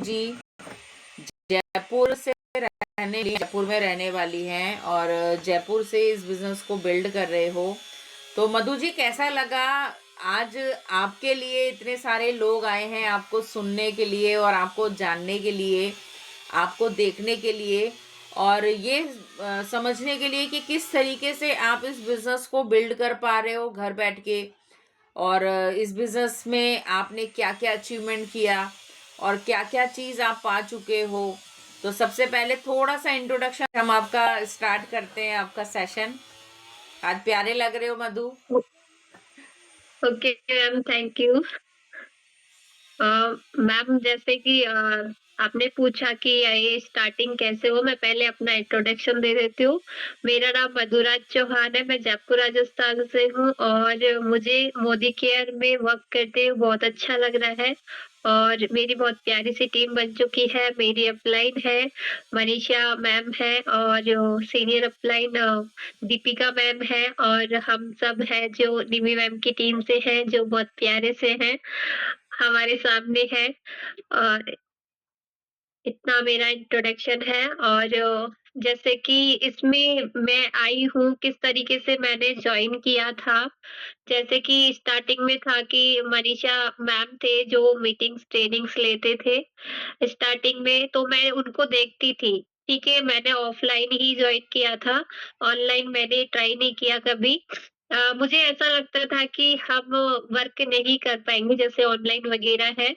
जी जयपुर में रहने वाली हैं और जयपुर से इस बिजनेस को बिल्ड कर रहे हो। तो मधु जी कैसा लगा? आज आपके लिए इतने सारे लोग आए हैं आपको सुनने के लिए और आपको जानने के लिए, आपको देखने के लिए और ये समझने के लिए कि किस तरीके से आप इस बिजनेस को बिल्ड कर पा रहे हो घर बैठ के, और इस बिजनेस में आपने क्या क्या अचीवमेंट किया और क्या क्या चीज़ आप पा चुके हो। तो सबसे पहले थोड़ा सा इंट्रोडक्शन हम आपका स्टार्ट करते हैं, आपका सेशन। आज प्यारे लग रहे हो Madhu. Okay ma'am, thank you. Ma'am, जैसे कि आपने पूछा कि ये स्टार्टिंग कैसे हो, मैं पहले अपना इंट्रोडक्शन दे देती हूँ। मेरा नाम मधुराज चौहान है, मैं जयपुर राजस्थान से हूँ और मुझे मोदी केयर में वर्क करते हुए बहुत अच्छा लग रहा है। और मेरी बहुत प्यारी सी टीम बन चुकी है। मेरी अपलाइन है, मनीषा मैम है, और जो सीनियर अपलाइन दीपिका मैम है, और हम सब है जो निमी मैम की टीम से हैं, जो बहुत प्यारे से हैं, हमारे सामने है। और इतना मेरा इंट्रोडक्शन है। और जैसे कि इसमें मैं आई हूँ, किस तरीके से मैंने जॉइन किया था। जैसे कि स्टार्टिंग में था कि मनीषा मैम थे जो मीटिंग्स, ट्रेनिंग्स लेते थे। स्टार्टिंग में तो मैं उनको देखती थी। ठीक है, मैंने ऑफलाइन ही जॉइन किया था, ऑनलाइन मैंने ट्राई नहीं किया कभी। मुझे ऐसा लगता था कि हम वर्क नहीं कर पाएँगे जैसे ऑनलाइन वगैरह है।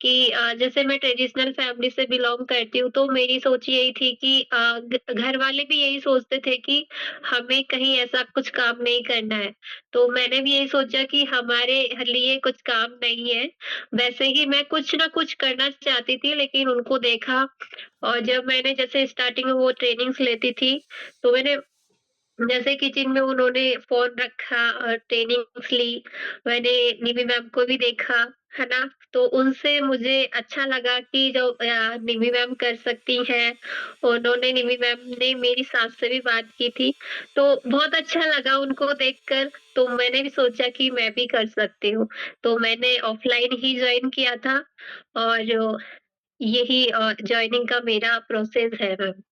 कि जैसे मैं ट्रेडिशनल फैमिली से बिलॉन्ग करती हूँ, तो मेरी सोच यही थी कि घर वाले भी यही सोचते थे कि हमें कहीं ऐसा कुछ काम नहीं करना है। तो मैंने भी यही सोचा कि हमारे लिए कुछ काम नहीं है। वैसे ही मैं कुछ ना कुछ करना चाहती थी, लेकिन उनको देखा। और जब मैंने जैसे स्टार्टिंग में वो ट्रेनिंग्स लेती थी, तो मैंने जैसे किचन में उन्होंने फ़ोन रखा और ट्रेनिंग्स ली। मैंने निमी मैम को भी देखा, है ना? तो उनसे मुझे अच्छा लगा कि जो निमी मैम कर सकती हैं। उन्होंने, निमी मैम ने मेरी सास से भी बात की थी, तो बहुत अच्छा लगा उनको देखकर। तो मैंने भी सोचा कि मैं भी कर सकती हूँ। तो मैंने ऑफ़लाइन ही जॉइन किया था। और यही जॉइनिंग का मेरा प्रोसेस है मैम।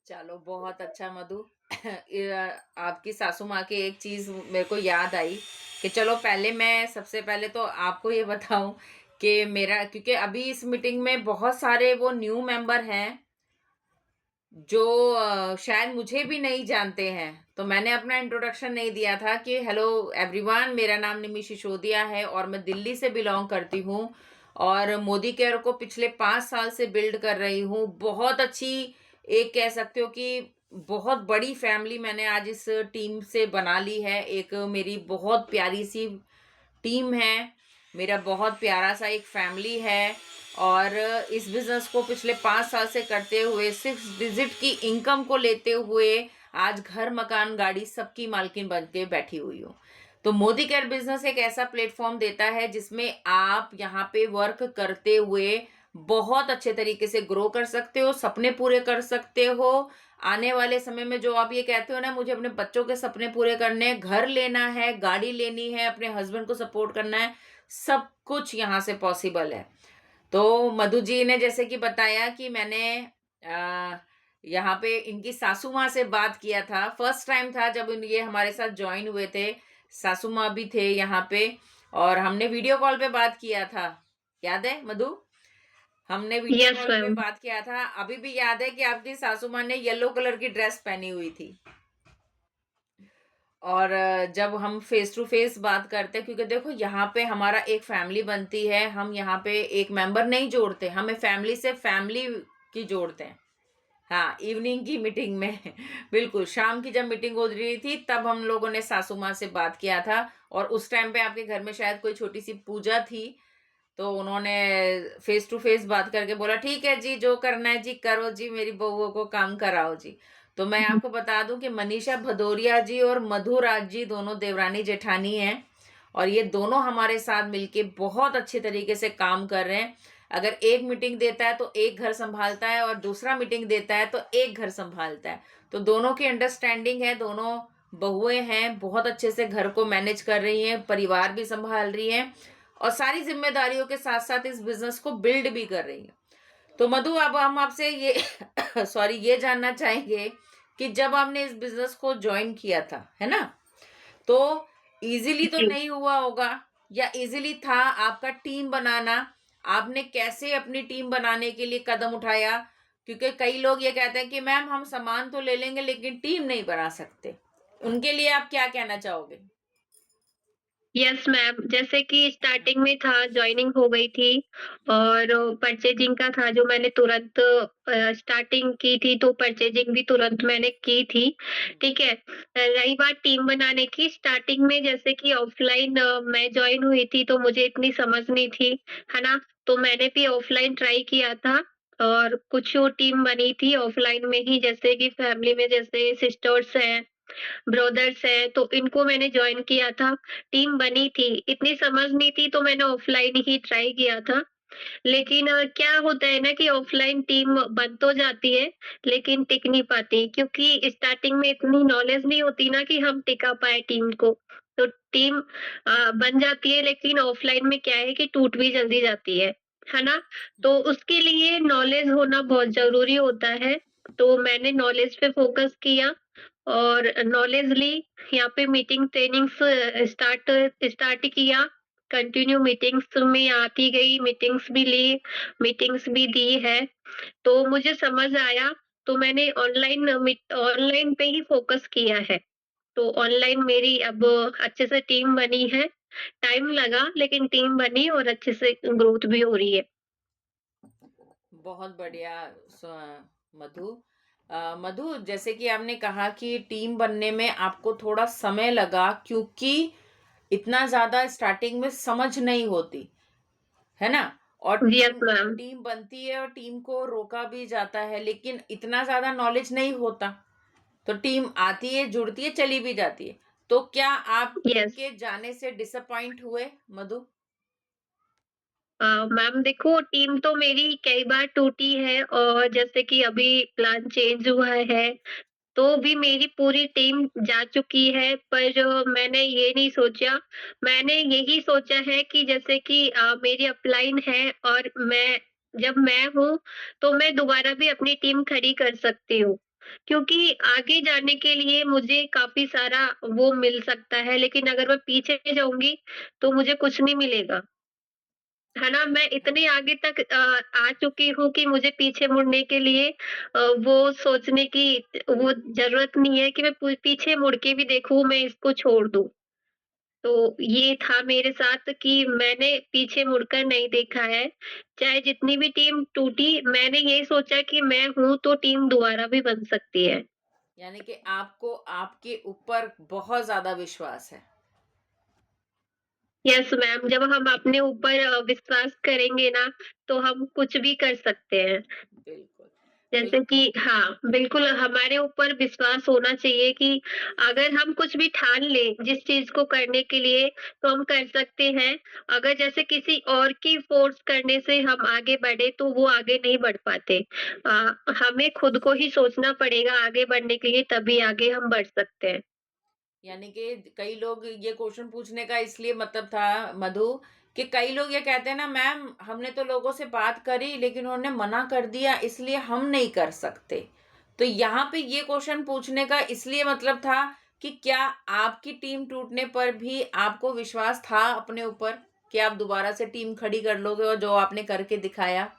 चलो बहुत अच्छा मधु। आपकी सासू माँ की एक चीज मेरे को याद आई कि चलो पहले मैं सबसे पहले तो आपको ये बताऊं कि मेरा, क्योंकि अभी इस मीटिंग में बहुत सारे वो न्यू मेंबर हैं जो शायद मुझे भी नहीं जानते हैं। तो मैंने अपना इंट्रोडक्शन नहीं दिया था कि हेलो एवरीवन, मेरा नाम निमी सिसोदिया है और मैं दिल्ली से बिलोंग करती हूँ और मोदी केयर को पिछले 5 साल से बिल्ड कर रही हूँ। बहुत अच्छी, एक कह सकते हो कि बहुत बड़ी फैमिली मैंने आज इस टीम से बना ली है। एक मेरी बहुत प्यारी सी टीम है, मेरा बहुत प्यारा सा एक फैमिली है और इस बिजनेस को पिछले 5 साल से करते हुए 6 डिजिट की इनकम को लेते हुए आज घर मकान गाड़ी सबकी मालकिन बन के बैठी हुई हूँ। तो मोदी केयर बिजनेस एक ऐसा प्लेटफॉर्म देता है जिसमें आप यहाँ पे वर्क करते हुए बहुत अच्छे तरीके से ग्रो कर सकते हो, सपने पूरे कर सकते हो। आने वाले समय में जो आप ये कहते हो ना, मुझे अपने बच्चों के सपने पूरे करने हैं, घर लेना है, गाड़ी लेनी है, अपने हस्बैंड को सपोर्ट करना है, सब कुछ यहाँ से पॉसिबल है। तो मधु जी ने जैसे कि बताया कि मैंने यहाँ पे इनकी सासू माँ से बात किया था। फर्स्ट टाइम था जब ये हमारे साथ ज्वाइन हुए थे। सासू माँ भी थे यहाँ पे और हमने वीडियो कॉल पे बात किया था। याद है मधु? हमने वीडियो यस कॉल पे मैम। बात किया था। अभी भी याद है कि आपकी सासू माँ ने येलो कलर की ड्रेस पहनी हुई थी। और जब हम फेस टू फेस बात करते हैं, क्योंकि देखो यहाँ पे हमारा एक फैमिली बनती है, हम यहाँ पे एक मेंबर नहीं जोड़ते, हमें फैमिली से फैमिली की जोड़ते हैं। हाँ, इवनिंग की मीटिंग में बिल्कुल शाम की जब मीटिंग हो रही थी तब हम लोगों ने सासू माँ से बात किया था और उस टाइम पे आपके घर में शायद कोई छोटी सी पूजा थी। तो उन्होंने फेस टू फेस बात करके बोला ठीक है जी, जो करना है जी करो जी, मेरी बहुओं को काम कराओ जी। तो मैं आपको बता दूं कि मनीषा भदौरिया जी और मधुराज जी दोनों देवरानी जेठानी हैं और ये दोनों हमारे साथ मिलके बहुत अच्छे तरीके से काम कर रहे हैं। अगर एक मीटिंग देता है तो एक घर संभालता है और दूसरा मीटिंग देता है तो एक घर संभालता है। तो दोनों की अंडरस्टैंडिंग है, दोनों बहुएं हैं, बहुत अच्छे से घर को मैनेज कर रही हैं, परिवार भी संभाल रही हैं और सारी ज़िम्मेदारियों के साथ-साथ इस बिज़नेस को बिल्ड भी कर रही हैं। तो मधु, अब हम आपसे ये सॉरी, ये जानना चाहेंगे कि जब आपने इस बिज़नेस को जॉइन किया था, है ना? तो ईज़िली तो जी। नहीं हुआ होगा, या ईज़िली था आपका टीम बनाना? आपने कैसे अपनी टीम बनाने के लिए कदम उठाया? क्योंकि कई लोग ये कहते हैं कि मैम हम सामान तो ले लेंगे लेकिन टीम नहीं बना सकते। उनके लिए आप क्या कहना चाहोगे? यस मैम, जैसे कि स्टार्टिंग में था, जॉइनिंग हो गई थी और परचेजिंग का था जो मैंने तुरंत स्टार्टिंग की थी, तो परचेजिंग भी तुरंत मैंने की थी, हुँ, ठीक है। रही बात टीम बनाने की, स्टार्टिंग में जैसे कि ऑफलाइन मैं जॉइन हुई थी तो मुझे इतनी समझ नहीं थी, है ना? तो मैंने भी ऑफलाइन ट्राई किया था और कुछ टीम बनी थी ऑफलाइन में ही, जैसे कि फैमिली में जैसे सिस्टर्स हैं, ब्रदर्स हैं, तो इनको मैंने जॉइन किया था, टीम बनी थी। इतनी समझ नहीं थी तो मैंने ऑफलाइन ही ट्राई किया था। लेकिन क्या होता है ना कि ऑफलाइन टीम बन तो जाती है, लेकिन टिक नहीं पाती क्योंकि स्टार्टिंग में इतनी नॉलेज नहीं होती ना कि हम टिका पाएँ टीम को। तो टीम बन जाती है लेकिन ऑफलाइन में क्या है कि टूट भी जल्दी जाती है ना? तो उसके लिए नॉलेज होना बहुत ज़रूरी होता है। तो मैंने नॉलेज पे फ़ोकस किया और नॉलेज ली। यहाँ पे मीटिंग ट्रेनिंग्स स्टार्ट स्टार्ट किया। कंटिन्यू मीटिंग्स में आती गई, मीटिंग्स भी ली, मीटिंग्स भी दी है। तो मुझे समझ आया, तो मैंने ऑनलाइन पे ही फ़ोकस किया है। तो ऑनलाइन मेरी अब अच्छे से टीम बनी है। टाइम लगा लेकिन टीम बनी और अच्छे से ग्रोथ भी हो रही है। बहुत बढ़िया। मधु, मधु, जैसे कि आपने कहा कि टीम बनने में आपको थोड़ा समय लगा, क्योंकि इतना ज़्यादा स्टार्टिंग में समझ नहीं होती, है ना? और यस टीम मैम। टीम बनती है और टीम को रोका भी जाता है, लेकिन इतना ज़्यादा नॉलेज नहीं होता। तो टीम आती है, जुड़ती है, चली भी जाती है। तो क्या आप टीम यस। के जाने से डिसअपॉइंट हुए, मधु? मैम देखो, टीम तो मेरी कई बार टूटी है और जैसे कि अभी प्लान चेंज हुआ है, तो भी मेरी पूरी टीम जा चुकी है, पर मैंने ये नहीं सोचा। मैंने यही सोचा है कि जैसे कि मेरी अपलाइन है और जब मैं हूँ, तो मैं दोबारा भी अपनी टीम खड़ी कर सकती हूँ। क्योंकि आगे जाने के लिए मुझे काफ़ी सारा वो मिल सकता है, लेकिन अगर मैं पीछे जाऊँगी, तो मुझे कुछ नहीं मिलेगा। है ना? मैं इतने आगे तक आ चुकी हूँ कि मुझे पीछे मुड़ने के लिए वो सोचने की वो ज़रूरत नहीं है कि मैं पीछे मुड़ के भी देखूँ, मैं इसको छोड़ दूँ। तो ये था मेरे साथ कि मैंने पीछे मुड़कर नहीं देखा है। चाहे जितनी भी टीम टूटी, मैंने ये सोचा कि मैं हूँ तो टीम दोबारा भी बन सकती है। यानी कि आपको आपके ऊपर बहुत ज़्यादा विश्वास है। यस मैम, जब हम अपने ऊपर विश्वास करेंगे ना, तो हम कुछ भी कर सकते हैं। बिल्कुल, जैसे बिल्कुल। कि हाँ, बिल्कुल हमारे ऊपर विश्वास होना चाहिए कि अगर हम कुछ भी ठान लें जिस चीज़ को करने के लिए, तो हम कर सकते हैं। अगर जैसे किसी और की फ़ोर्स करने से हम आगे बढ़े तो वो आगे नहीं बढ़ पाते। हमें खुद को ही सोचना पड़ेगा आगे बढ़ने के लिए, तभी आगे हम बढ़ सकते हैं। यानी कि कई लोग ये क्वेश्चन पूछने का इसलिए मतलब था, मधु, कि कई लोग ये कहते हैं ना, मैम हमने तो लोगों से बात करी लेकिन उन्होंने मना कर दिया, इसलिए हम नहीं कर सकते। तो यहाँ पे ये क्वेश्चन पूछने का इसलिए मतलब था कि क्या आपकी टीम टूटने पर भी आपको विश्वास था अपने ऊपर कि आप दोबारा से टीम खड़ी कर लोगे, और जो आपने करके दिखाया?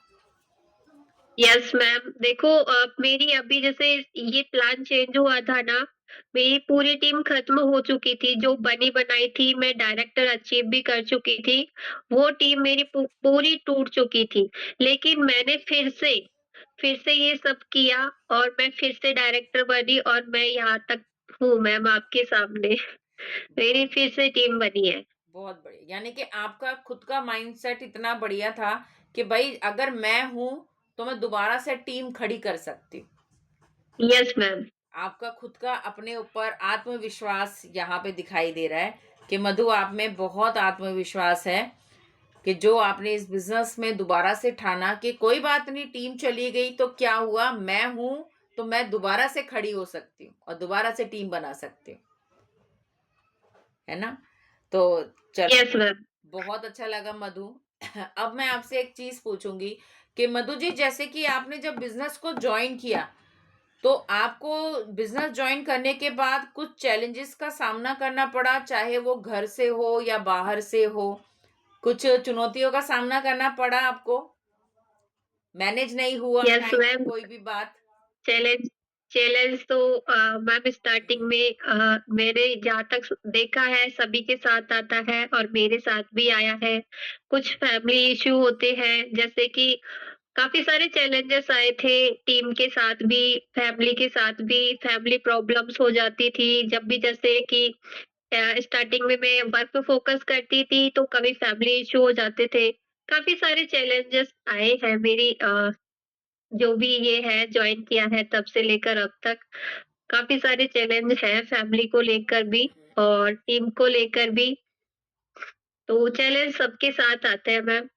यस मैम, देखो मेरी अभी जैसे ये प्लान चेंज हुआ था ना, मेरी पूरी टीम खत्म हो चुकी थी, जो बनी बनाई थी, मैं डायरेक्टर अचीव भी कर चुकी थी, वो टीम मेरी पूरी टूट चुकी थी। लेकिन मैंने फिर से ये सब किया और मैं फिर से डायरेक्टर बनी और मैं यहाँ तक हूँ मैम आपके सामने। मेरी बहुत फिर से टीम बनी है। बहुत बढ़िया। यानी कि आपका खुद का माइंडसेट इतना बढ़िया था कि भाई अगर मैं हूं तो मैं दोबारा से टीम खड़ी कर सकती हूँ। Yes ma'am. आपका खुद का अपने ऊपर आत्मविश्वास यहाँ पे दिखाई दे रहा है कि मधु, आप में बहुत आत्मविश्वास है कि जो आपने इस बिजनेस में दोबारा से ठाना कि कोई बात नहीं, टीम चली गई तो क्या हुआ, मैं हूं, तो मैं दोबारा से खड़ी हो सकती हूँ और दोबारा से टीम बना सकती हूँ, है ना? तो चलो, यस मैम। बहुत अच्छा लगा मधु। अब मैं आपसे एक चीज़ पूछूँगी कि मधु जी, जैसे कि आपने जब बिज़नेस को जॉइन किया, तो आपको बिज़नेस जॉइन करने के बाद कुछ चैलेंजेस का सामना करना पड़ा, चाहे वो घर से हो या बाहर से हो? कुछ चुनौतियों का सामना करना पड़ा आपको? मैनेज नहीं हुआ यस टाइम मैम। कोई भी बात? चैलेंज चैलेंज तो मैम स्टार्टिंग में मैंने जहाँ तक देखा है सभी के साथ आता है और मेरे साथ भी आया है। कुछ फैमिली इश्यू होते हैं, जैसे कि काफ़ी सारे चैलेंजेस आए थे, टीम के साथ भी, फैमिली के साथ भी, फैमिली प्रॉब्लम्स हो जाती थी। जब भी जैसे कि स्टार्टिंग में मैं वर्क पे फ़ोकस करती थी, तो कभी फैमिली इश्यू हो जाते थे। काफ़ी सारे चैलेंजेस आए हैं मेरी जो भी ये है जॉइन किया है तब से लेकर अब तक। काफ़ी सारे चैलेंज हैं फैमिली को लेकर भी और टीम को लेकर भी। तो चैलेंज सबके साथ आते हैं मैम।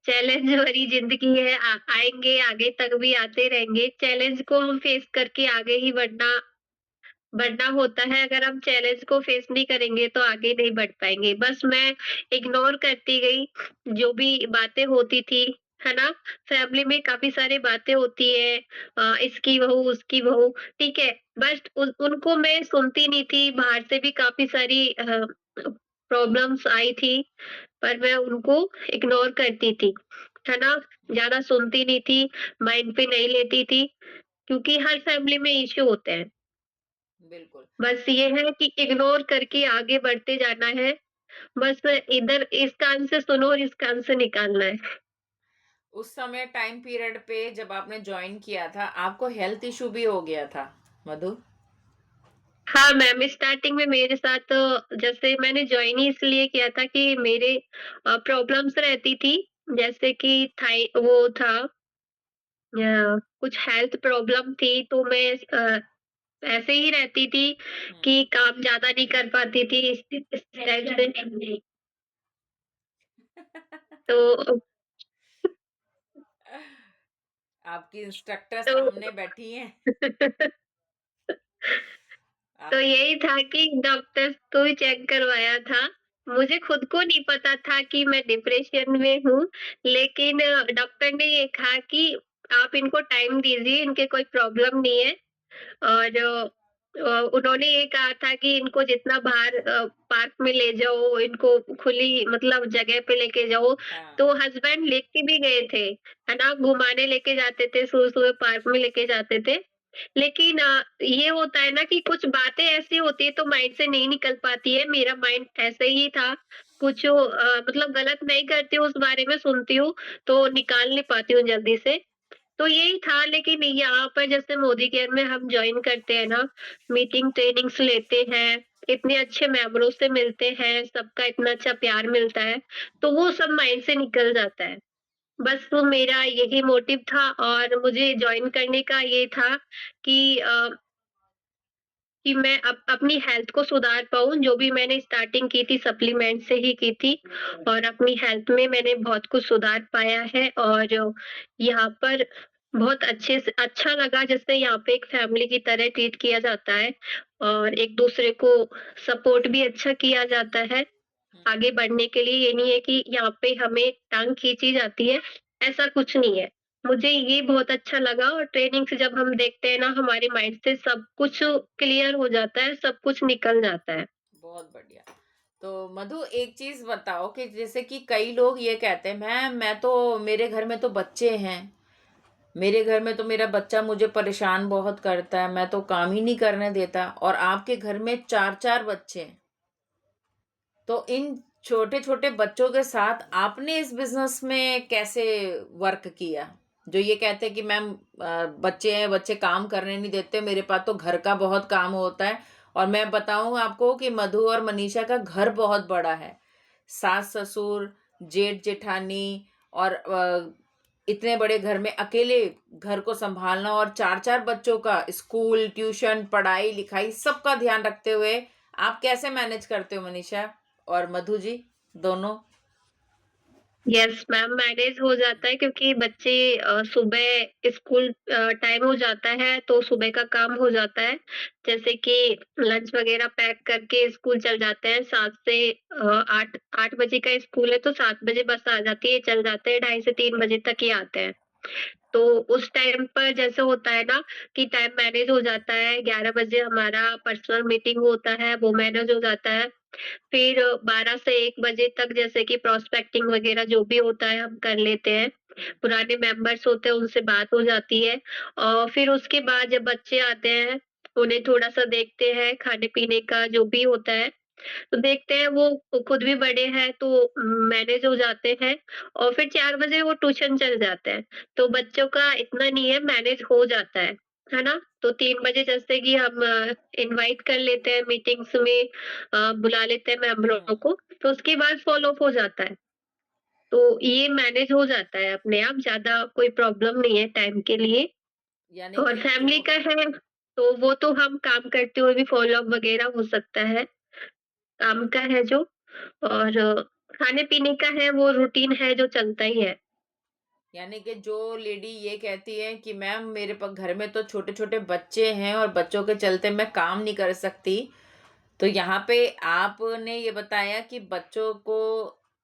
चैलेंज भरी ज़िंदगी है, आएँगे, आगे तक भी आते रहेंगे। चैलेंज को हम फेस करके आगे ही बढ़ना होता है। अगर हम चैलेंज को फेस नहीं करेंगे तो आगे नहीं बढ़ पाएँगे। बस मैं इग्नोर करती गई, जो भी बातें होती थी, है ना? फैमिली में काफ़ी सारी बातें होती हैं, इसकी बहू, उसकी बहू, ठीक है? बस उन उनको मैं सुनती नहीं थी, बाहर से भी काफ़ी सारी प्रॉब्लम्स आई थी, पर मैं उनको इग्नोर करती थी, है ना? ज़्यादा सुनती नहीं थी, माइंड पे नहीं लेती थी, क्योंकि हर फैमिली में इश्यू होते हैं। बिल्कुल। बस ये है कि इग्नोर करके आगे बढ़ते जाना है। बस इधर इस कान से सुनो और इस कान से निकालना है। उस समय टाइम पीरियड पे जब आपने जॉइन किया था, आपको हेल्थ इश्यू भी हो गया था, मधु? हाँ मैम, स्टार्टिंग में मेरे साथ जैसे मैंने जॉइन ही इसलिए किया था कि मेरे प्रॉब्लम्स रहती थी। जैसे कि थाई वो था, कुछ हेल्थ प्रॉब्लम थी, तो मैं ऐसे ही रहती थी हुँ। कि काम ज़्यादा नहीं कर पाती थी इस टाइप से। तो आपकी इंस्ट्रक्टर तो सामने बैठी हैं। तो आप यही था कि डॉक्टर्स को भी चेक करवाया था। मुझे खुद को नहीं पता था कि मैं डिप्रेशन में हूँ, लेकिन डॉक्टर ने ये कहा कि आप इनको टाइम दीजिए, इनके कोई प्रॉब्लम नहीं है। और उन्होंने ये कहा था कि इनको जितना बाहर पार्क में ले जाओ, इनको खुली मतलब जगह पे लेके जाओ। हाँ। तो हस्बैंड लेके भी गए थे, है ना? घुमाने लेके जाते थे, सुबह-सुबह पार्क में लेके जाते थे। लेकिन ये होता है ना कि कुछ बातें ऐसी होती है तो माइंड से नहीं निकल पाती है। मेरा माइंड ऐसे ही था, कुछ मतलब गलत नहीं करती हूँ, उस बारे में सुनती हूँ, तो निकाल नहीं पाती हूँ जल्दी से। तो यही था, लेकिन यहाँ पर जैसे मोदी केयर में हम जॉइन करते हैं ना, मीटिंग ट्रेनिंग्स लेते हैं, इतने अच्छे मेंबरों से मिलते हैं, सबका इतना अच्छा प्यार मिलता है, तो वो सब माइंड से निकल जाता है। बस वो मेरा यही मोटिव था और मुझे जॉइन करने का ये था कि कि मैं अपनी हेल्थ को सुधार पाऊँ, जो भी मैंने स्टार्टिंग की थी सप्लीमेंट से ही की थी और अपनी हेल्थ में मैंने बहुत कुछ सुधार पाया है और यहाँ पर बहुत अच्छे से अच्छा लगा, जैसे यहाँ पे एक फैमिली की तरह ट्रीट किया जाता है और एक-दूसरे को सपोर्ट भी अच्छा किया जाता है। हुँ। आगे बढ़ने के लिए ये नहीं है कि यहाँ पे हमें टाँग खींची जाती है, ऐसा कुछ नहीं है। मुझे ये बहुत अच्छा लगा और ट्रेनिंग से जब हम देखते हैं ना, हमारे माइंड से सब कुछ क्लियर हो जाता है, सब कुछ निकल जाता है। बहुत बढ़िया। तो मधु, एक चीज़ बताओ कि जैसे कि कई लोग ये कहते हैं, मैं तो मेरे घर में तो बच्चे हैं, मेरे घर में तो मेरा बच्चा मुझे परेशान बहुत करता है, मैं तो काम ही नहीं करने देता, और आपके घर में 4-4 बच्चे हैं। तो इन छोटे-छोटे बच्चों के साथ आपने इस बिज़नेस में कैसे वर्क किया? जो ये कहते हैं कि मैम बच्चे हैं, बच्चे काम करने नहीं देते, मेरे पास तो घर का बहुत काम होता है। और मैं बताऊँ आपको कि मधु और मनीषा का घर बहुत बड़ा है। सास-ससुर, जेठ-जेठानी और इतने बड़े घर में अकेले घर को सँभालना और 4-4 बच्चों का स्कूल, ट्यूशन, पढ़ाई-लिखाई सबका ध्यान रखते हुए आप कैसे मैनेज करते हो मनीषा और मधु जी, दोनों? यस मैम, मैनेज हो जाता है क्योंकि बच्चे सुबह स्कूल टाइम हो जाता है तो सुबह का काम हो जाता है। जैसे कि लंच वगैरह पैक करके स्कूल चल जाते हैं 7 से 8 8 बजे का स्कूल है तो 7 बजे बस आ जाती है, चल जाते हैं, ढाई से 3 बजे तक ही आते हैं। तो उस टाइम पर जैसे होता है ना कि टाइम मैनेज हो जाता है, 11 बजे हमारा पर्सनल मीटिंग होता है, वो मैनेज हो जाता है। फिर 12 से 1 बजे तक जैसे कि प्रोस्पेक्टिंग वगैरह जो भी होता है हम कर लेते हैं। पुराने मेंबर्स होते हैं उनसे बात हो जाती है और फिर उसके बाद जब बच्चे आते हैं, उन्हें थोड़ा-सा देखते हैं, खाने-पीने का जो भी होता है, तो देखते हैं वो खुद भी बड़े हैं तो मैनेज हो जाते हैं और फिर 4 बजे वो ट्यूशन चल जाते हैं। तो बच्चों का इतना नहीं है, मैनेज हो जाता है ना? तो 3 बजे जैसे कि हम इनवाइट कर लेते हैं मीटिंग्स में, बुला लेते हैं हुँ, मेंबरों को, तो उसके बाद फ़ॉलो अप हो जाता है। तो ये मैनेज हो जाता है अपने आप, ज़्यादा कोई प्रॉब्लम नहीं है टाइम के लिए। यानी और कि फैमिली जो का है, तो वो तो हम काम करते हुए भी फ़ॉलो अप वगैरह हो सकता है, काम का है जो। और खाने-पीने का है, वो रूटीन है जो चलता ही है। यानी कि जो लेडी ये कहती है कि मैम मेरे घर में तो छोटे-छोटे बच्चे हैं और बच्चों के चलते मैं काम नहीं कर सकती। तो यहाँ पे आपने ये बताया कि बच्चों को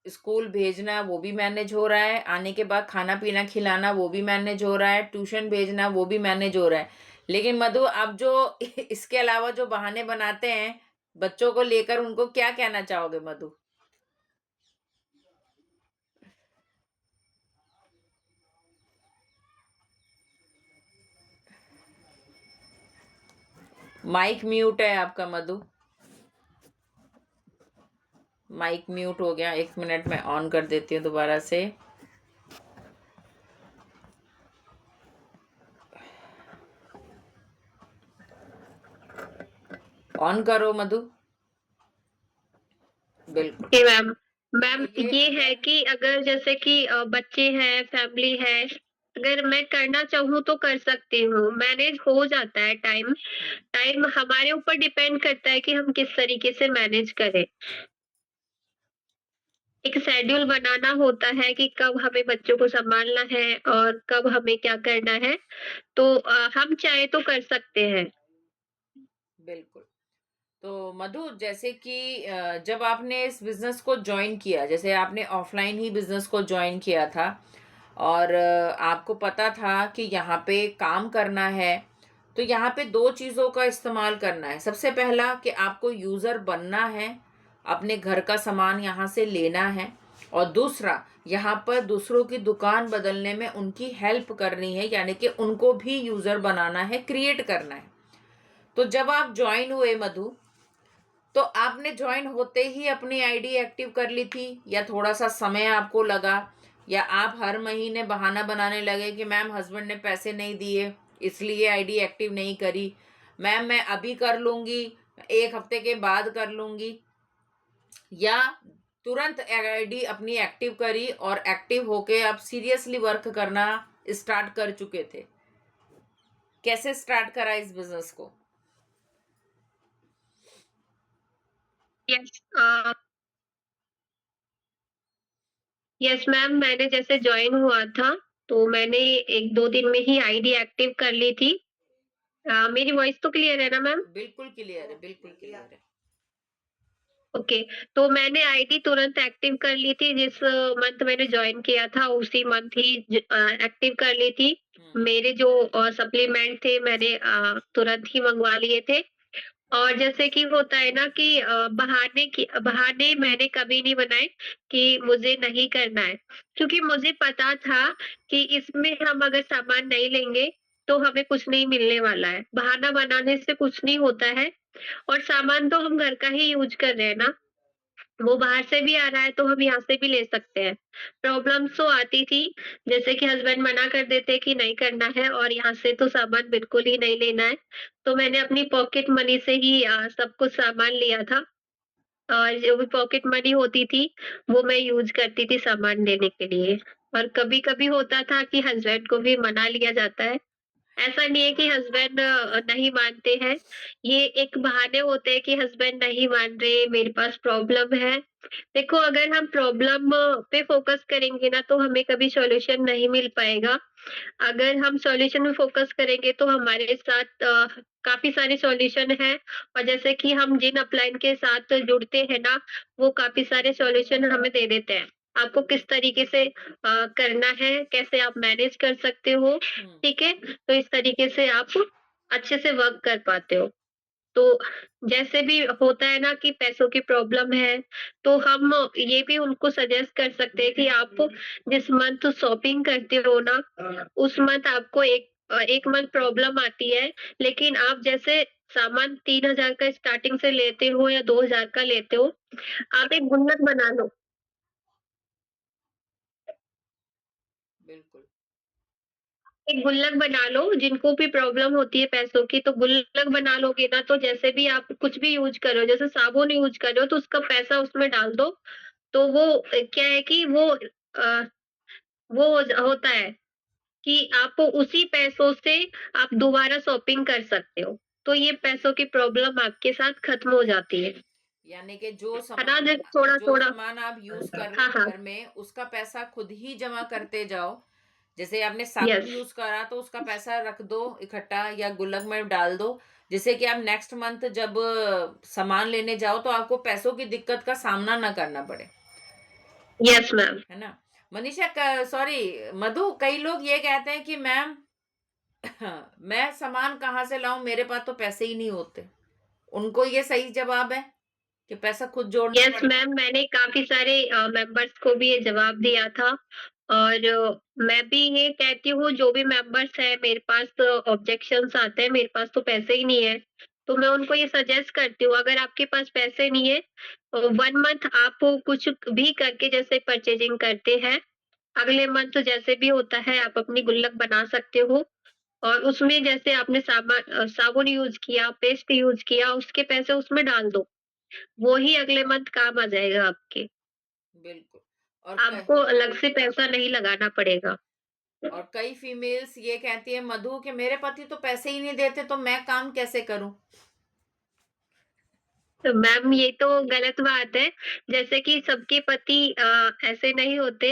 स्कूल भेजना वो भी मैनेज हो रहा है, आने के बाद खाना-पीना खिलाना वो भी मैनेज हो रहा है, ट्यूशन भेजना वो भी मैनेज हो रहा है। लेकिन मधु आप जो इसके अलावा जो बहाने बनाते हैं, बच्चों को लेकर उनको क्या कहना चाहोगे मधु? माइक म्यूट है आपका मधु, माइक म्यूट हो गया। 1 मिनट मैं ऑन कर देती हूँ दोबारा से। ऑन करो मधु। बिल्कुल। जी मैम। तो मैम ये ये है अगर कि अगर जैसे कि बच्चे हैं, फैमिली है, अगर मैं करना चाहूँ तो कर सकती हूँ, मैनेज हो जाता है टाइम। हुँ, टाइम हमारे ऊपर डिपेंड करता है कि हम किस तरीके से मैनेज करें। एक शेड्यूल बनाना होता है कि कब हमें बच्चों को सँभालना है और कब हमें क्या करना है, तो हम चाहें तो कर सकते हैं। बिल्कुल। तो मधु जैसे कि जब आपने इस बिज़नेस को जॉइन किया, जैसे आपने ऑफ़लाइन ही बिज़नेस को जॉइन किया था और आपको पता था कि यहाँ पे काम करना है, तो यहाँ पे 2 चीज़ों का इस्तेमाल करना है। सबसे पहला कि आपको यूज़र बनना है, अपने घर का सामान यहाँ से लेना है और दूसरा यहाँ पर दूसरों की दुकान बदलने में उनकी हेल्प करनी है, यानी कि उनको भी यूज़र बनाना है, क्रिएट करना है। तो जब आप जॉइन हुए मधु, तो आपने जॉइन होते ही अपनी आईडी एक्टिव कर ली थी या थोड़ा-सा समय आपको लगा? या आप हर महीने बहाना बनाने लगे कि मैम हस्बैंड ने पैसे नहीं दिए, इसलिए आईडी एक्टिव नहीं करी। मैम मैं अभी कर लूँगी, 1 हफ्ते के बाद कर लूँगी, या तुरंत आईडी अपनी एक्टिव करी और एक्टिव होके आप सीरियसली वर्क करना स्टार्ट कर चुके थे? कैसे स्टार्ट करा इस बिज़नेस को? यस यस मैम, मैंने जैसे जॉइन हुआ था, तो मैंने 1-2 दिन में ही आईडी एक्टिव कर ली थी। मेरी वॉइस तो क्लियर है ना मैम? बिल्कुल क्लियर है, बिल्कुल क्लियर है। ओके, तो मैंने आईडी तुरंत एक्टिव कर ली थी, जिस मंथ मैंने जॉइन किया था उसी मंथ ही एक्टिव कर ली थी। हुँ, मेरे जो सप्लीमेंट थे मैंने तुरंत ही मँगवा लिए थे। और जैसे कि होता है ना कि बहाने मैंने कभी नहीं बनाए कि मुझे नहीं करना है, क्योंकि मुझे पता था कि इसमें हम अगर सामान नहीं लेंगे, तो हमें कुछ नहीं मिलने वाला है। बहाना बनाने से कुछ नहीं होता है और सामान तो हम घर का ही यूज़ कर रहे हैं ना। वो बाहर से भी आ रहा है तो हम यहाँ से भी ले सकते हैं। प्रॉब्लम्स तो आती थी, जैसे कि हस्बैंड मना कर देते कि नहीं करना है और यहाँ से तो सामान बिल्कुल ही नहीं लेना है। तो मैंने अपनी पॉकेट मनी से ही सब कुछ सामान लिया था और जो भी पॉकेट मनी होती थी, वो मैं यूज़ करती थी सामान लेने के लिए। और कभी-कभी होता था कि हस्बैंड को भी मना लिया जाता है। ऐसा नहीं है कि हस्बैंड नहीं मानते हैं। ये एक बहाने होते हैं कि हस्बैंड नहीं मान रहे, मेरे पास प्रॉब्लम है, देखो, अगर हम प्रॉब्लम पे फ़ोकस करेंगे ना, तो हमें कभी सॉल्यूशन नहीं मिल पाएगा। अगर हम सॉल्यूशन में फ़ोकस करेंगे तो हमारे साथ काफ़ी सारे सॉल्यूशन हैं, और जैसे कि हम जिन अपलाइन के साथ जुड़ते हैं ना, वो काफ़ी सारे सॉल्यूशन हमें दे देते हैं। आपको किस तरीके से करना है, कैसे आप मैनेज कर सकते हो, हुँ, ठीक है? तो इस तरीके से आप अच्छे से वर्क कर पाते हो। तो जैसे भी होता है ना कि पैसों की प्रॉब्लम है, तो हम ये भी उनको सजेस्ट कर सकते हैं कि आप जिस मंथ शॉपिंग करते हो ना, उस मंथ आपको 1 मंथ प्रॉब्लम आती है, लेकिन आप जैसे सामान 3000 का स्टार्टिंग से लेते हो या 2000 का लेते हो, आप एक गुल्लक बना लो। बिल्कुल। एक गुल्लक बना लो, जिनको भी प्रॉब्लम होती है पैसों की, तो गुल्लक बना लोगे ना, तो जैसे भी आप कुछ भी यूज़ कर रहे हो, जैसे साबुन यूज़ कर रहे हो, तो उसका पैसा उसमें डाल दो। तो वो क्या है कि वो होता है कि आप उसी पैसों से आप दोबारा शॉपिंग कर सकते हो। तो ये पैसों की प्रॉब्लम आपके साथ खत्म हो जाती यानी कि है ना? जो थोड़ा-थोड़ा। सामान आप यूज़ कर रहे हाँ, हो हाँ। घर में, उसका पैसा खुद ही जमा करते जाओ। जैसे आपने साबुन यस, यूज़ करा तो उसका पैसा रख दो इकट्ठा या गुल्लक में डाल दो, जिससे कि आप नेक्स्ट मंथ जब सामान लेने जाओ तो आपको पैसों की दिक्कत का सामना ना करना पड़े, यस मैम। है ना? मनीषा क सॉरी मधु, कई लोग ये कहते हैं कि मैम मैं सामान कहाँ से लाऊँ? मेरे पास तो पैसे ही नहीं होते। उनको ये सही जवाब है कि पैसा खुद जोड़ना यस पड़ता है? मैम, मैंने काफ़ी सारे मेंबर्स को भी ये जवाब दिया था, और मैं भी ये कहती हूँ, जो भी मेंबर्स हैं मेरे पास ऑब्जेक्शंस आते हैं, मेरे पास तो पैसे ही नहीं है, तो मैं उनको ये सजेस्ट करती हूँ, अगर आपके पास पैसे नहीं है, 1 मंथ आप कुछ भी करके जैसे परचेजिंग करते हैं, अगले मंथ जैसे भी होता है आप अपनी गुल्लक बना सकते हो, और उसमें जैसे आपने साबुन यूज़ किया, पेस्ट यूज़ किया, उसके पैसे उसमें डाल दो। वो ही अगले मंथ काम आ जाएगा आपके। बिल्कुल। और क आपको अलग से पैसा नहीं लगाना पड़ेगा। और कई फीमेल्स ये कहती है मधु कि मेरे पति तो पैसे ही नहीं देते तो मैं काम कैसे करूं? तो मैम, ये तो गलत बात है। जैसे कि सबके पति ऐसे नहीं होते।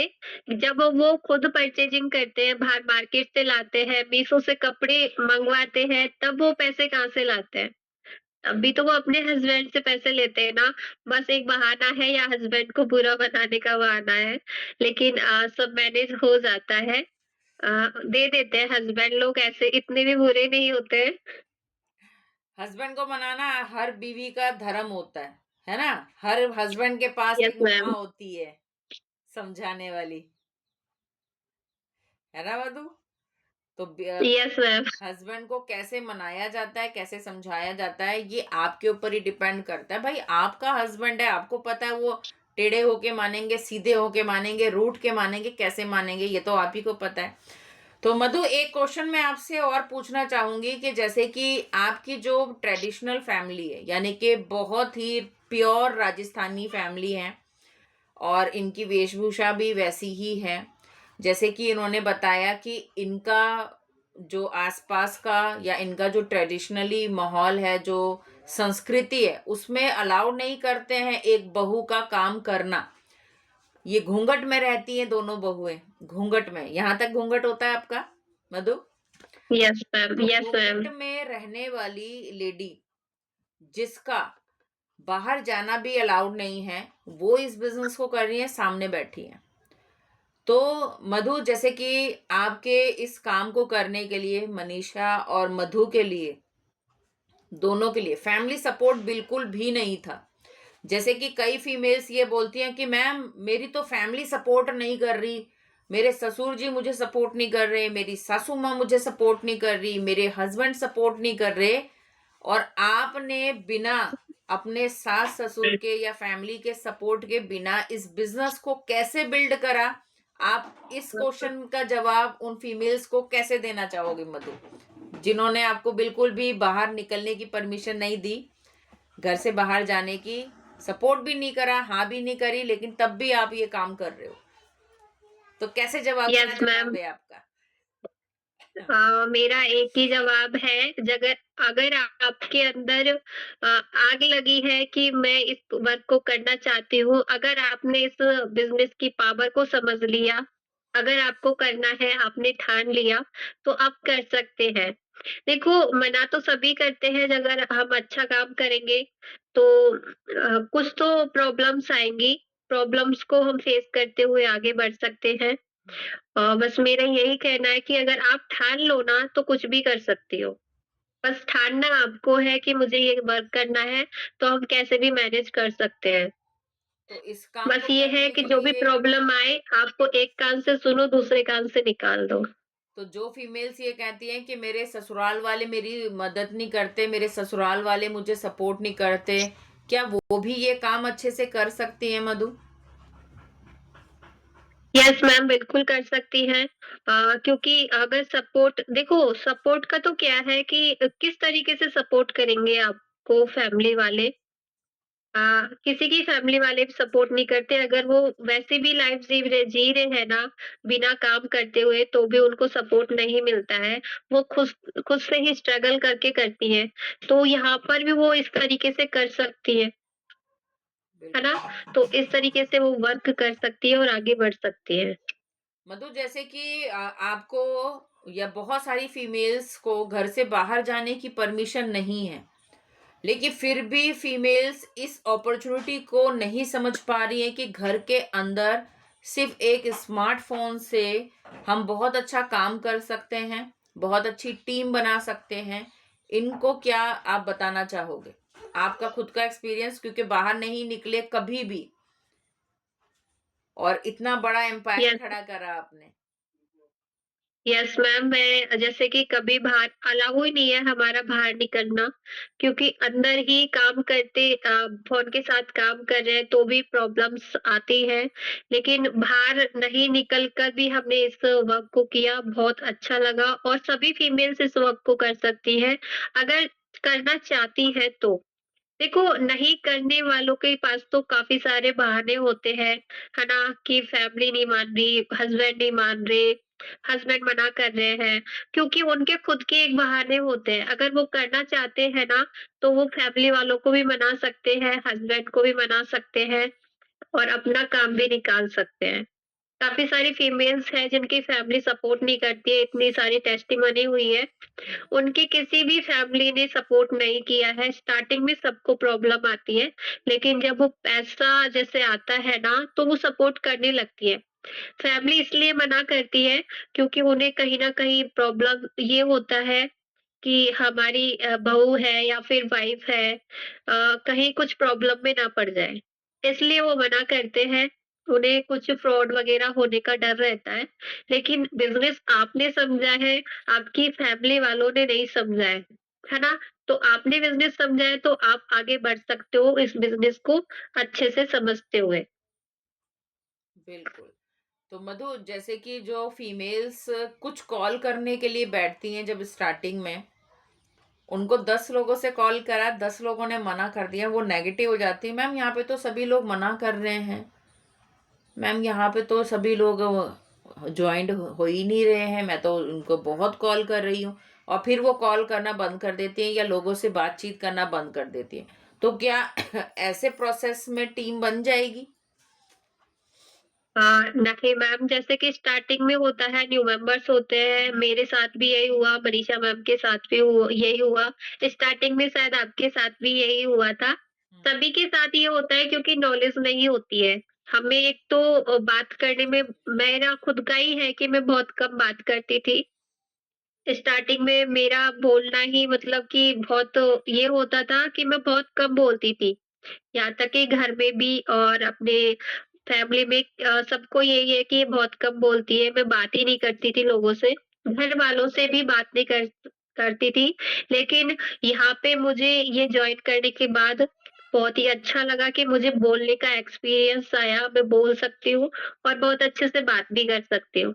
जब वो खुद परचेजिंग करते हैं, बाहर मार्केट से लाते हैं, मीशो से कपड़े मँगवाते हैं, तब वो पैसे कहाँ से लाते हैं? अभी तो वो अपने हस्बैंड से पैसे लेते हैं ना, बस एक बहाना है, या हस्बैंड को बुरा बनाने का बहाना है। लेकिन सब मैनेज हो जाता है। दे देते हैं हस्बैंड लोग, ऐसे इतने भी बुरे नहीं होते हैं। हस्बैंड को मनाना हर बीवी का धर्म होता है ना? हर हस्बैंड के पास यस एक मैम। माँ होती है समझाने वाली, है ना मधु? तो यस मैम। हस्बैंड को कैसे मनाया जाता है, कैसे समझाया जाता है, ये आपके ऊपर ही डिपेंड करता है। भाई आपका हस्बैंड है, आपको पता है वो टेढ़े होके मानेंगे, सीधे होके मानेंगे, रूठ के मानेंगे, कैसे मानेंगे, ये तो आप ही को पता है। तो मधु, एक क्वेश्चन मैं आपसे और पूछना चाहूंगी कि जैसे कि आपकी जो ट्रेडिशनल फैमिली है, यानी कि बहुत ही प्योर राजस्थानी फैमिली है और इनकी वेशभूषा भी वैसी ही है, जैसे कि इन्होंने बताया कि इनका जो आसपास का या इनका जो ट्रेडिशनली माहौल है, जो संस्कृति है, उसमें अलाउ नहीं करते हैं एक बहू का काम करना। ये घूंघट में रहती हैं दोनों बहुएं, घूंघट में, यहां तक घूंघट होता है आपका मधु? Yes ma'am. तो यस मैम। घूंघट में रहने वाली लेडी जिसका बाहर जाना भी अलाउड नहीं है, वो इस बिजनेस को कर रही है, सामने बैठी है। तो मधु, जैसे कि आपके इस काम को करने के लिए मनीषा और मधु के लिए, दोनों के लिए फैमिली सपोर्ट बिल्कुल भी नहीं था। जैसे कि कई फीमेल्स ये बोलती हैं कि मैम मेरी तो फैमिली सपोर्ट नहीं कर रही, मेरे ससुर जी मुझे सपोर्ट नहीं कर रहे, मेरी सासू माँ मुझे सपोर्ट नहीं कर रही, मेरे हस्बैंड सपोर्ट नहीं कर रहे, और आपने बिना अपने सास ससुर के या फैमिली के सपोर्ट के बिना इस बिजनेस को कैसे बिल्ड करा? आप इस क्वेश्चन का जवाब उन फीमेल्स को कैसे देना चाहोगे मधु, जिन्होंने आपको बिल्कुल भी बाहर निकलने की परमिशन नहीं दी, घर से बाहर जाने की सपोर्ट भी नहीं करा, हाँ भी नहीं करी, लेकिन तब भी आप ये काम कर रहे हो? तो कैसे जवाब, क्या यस मैम। जवाब है आपका? मेरा एक ही जवाब है, जगर अगर आपके अंदर आग लगी है कि मैं इस वर्क को करना चाहती हूँ, अगर आपने इस बिज़नेस की पावर को समझ लिया, अगर आपको करना है, आपने ठान लिया, तो आप कर सकते हैं। देखो, मना तो सभी करते हैं अगर हम अच्छा काम करेंगे, तो कुछ तो प्रॉब्लम्स आएँगी, प्रॉब्लम्स को हम फेस करते हुए आगे बढ़ सकते हैं। बस मेरा यही कहना है कि अगर आप ठान लो ना तो कुछ भी कर सकती हो। बस ठानना आपको है कि मुझे ये वर्क करना है, तो हम कैसे भी मैनेज कर सकते हैं। तो इस काम बस को ये है करने कि के जो भी लिए प्रॉब्लम आए, आपको एक कान से सुनो, दूसरे कान से निकाल दो। तो जो फीमेल्स ये कहती हैं कि मेरे ससुराल वाले मेरी मदद नहीं करते, मेरे ससुराल वाले मुझे सपोर्ट नहीं करते, क्या वो भी ये काम अच्छे से कर सकती हैं मधु? यस मैम, बिल्कुल कर सकती हैं। क्योंकि अगर सपोर्ट देखो, सपोर्ट का तो क्या है कि किस तरीके से सपोर्ट करेंगे आपको फैमिली वाले। किसी की फैमिली वाले भी सपोर्ट नहीं करते, अगर वो वैसे भी लाइफ जी रहे हैं ना, बिना काम करते हुए, तो भी उनको सपोर्ट नहीं मिलता है। वो खुद खुद से ही स्ट्रगल करके करती हैं, तो यहाँ पर भी वो इस तरीके से कर सकती है ना? बिल्कुल। तो इस तरीके से वो वर्क कर सकती है और आगे बढ़ सकती है। मधु, जैसे कि आपको या बहुत सारी फीमेल्स को घर से बाहर जाने की परमिशन नहीं है, लेकिन फिर भी फीमेल्स इस अपॉर्चुनिटी को नहीं समझ पा रही हैं कि घर के अंदर सिर्फ एक स्मार्टफोन से हम बहुत अच्छा काम कर सकते हैं, बहुत अच्छी टीम बना सकते हैं। इनको क्या आप बताना चाहोगे? आपका खुद का एक्सपीरियंस, क्योंकि बाहर नहीं निकले कभी भी और इतना बड़ा एम्पायर यस। खड़ा करा आपने। यस मैम, मैं जैसे कि कभी बाहर अलाउ ही नहीं है हमारा बाहर निकलना, क्योंकि अंदर ही काम करते फ़ोन के साथ काम कर रहे हैं तो भी प्रॉब्लम्स आती है। लेकिन बाहर नहीं निकल कर भी हमने इस वर्क को किया, बहुत अच्छा लगा और सभी फीमेल्स इस वर्क को कर सकती हैं, अगर करना चाहती हैं तो। देखो, नहीं करने वालों के पास तो काफ़ी सारे बहाने होते हैं, है ना? कि फैमिली नहीं मान रही, हस्बैंड नहीं मान रहे, हस्बैंड मना कर रहे हैं, क्योंकि उनके खुद के एक बहाने होते हैं। अगर वो करना चाहते हैं ना, तो वो फैमिली वालों को भी मना सकते हैं, हस्बैंड को भी मना सकते हैं और अपना काम भी निकाल सकते हैं। काफ़ी सारी फीमेल्स हैं जिनकी फैमिली सपोर्ट नहीं करती है, इतनी सारी टेस्टिमनी हुई है। हम्म। उनकी किसी भी फैमिली ने सपोर्ट नहीं किया है, स्टार्टिंग में सबको प्रॉब्लम आती है, लेकिन जब वो पैसा जैसे आता है ना, तो वो सपोर्ट करने लगती है। फैमिली इसलिए मना करती है क्योंकि उन्हें कहीं न कहीं प्रॉब्लम ये होता है कि हमारी बहू है या फिर वाइफ है, कहीं कुछ प्रॉब्लम में ना पड़ जाए। इसलिए वो मना करते हैं, उन्हें कुछ फ्रॉड वगैरह होने का डर रहता है। लेकिन बिज़नेस आपने समझा है, आपकी फैमिली वालों ने नहीं समझा है ना? तो आपने बिज़नेस समझा है तो आप आगे बढ़ सकते हो इस बिज़नेस को अच्छे से समझते हुए। बिल्कुल। तो मधु, जैसे कि जो फीमेल्स कुछ कॉल करने के लिए बैठती हैं जब स्टार्टिंग में, उनको 10 लोगों से कॉल करा, 10 लोगों ने मना कर दिया, वो नेगेटिव हो जाती है। मैम, यहाँ पे तो सभी लोग मना कर रहे हैं, मैम यहाँ पे तो सभी लोग ज्वाइंट हो ही नहीं रहे हैं, मैं तो उनको बहुत कॉल कर रही हूँ। और फिर वो कॉल करना बंद कर देती हैं या लोगों से बातचीत करना बंद कर देती हैं। तो क्या ऐसे प्रोसेस में टीम बन जाएगी? नहीं मैम, जैसे कि स्टार्टिंग में होता है, न्यू मेंबर्स होते हैं, मेरे साथ भी यही हुआ, मनीषा मैम के साथ भी यही हुआ। स्टार्टिंग में शायद आपके साथ भी यही हुआ था। हम्म। सभी के साथ ये होता है क्योंकि नॉलेज नहीं होती है। हमें एक तो बात करने में, मेरा खुद का ही है कि मैं बहुत कम बात करती थी। स्टार्टिंग में मेरा बोलना ही मतलब कि बहुत ये होता था कि मैं बहुत कम बोलती थी। यहाँ तक कि घर में भी और अपने फैमिली में सबको यही है कि ये बहुत कम बोलती है, मैं बात ही नहीं करती थी लोगों से। घर वालों से भी बात नहीं करती थी। लेकिन यहाँ पे मुझे ये जॉइन करने के बाद बहुत ही अच्छा लगा कि मुझे बोलने का एक्सपीरियंस आया, मैं बोल सकती हूँ और बहुत अच्छे से बात भी कर सकती हूँ।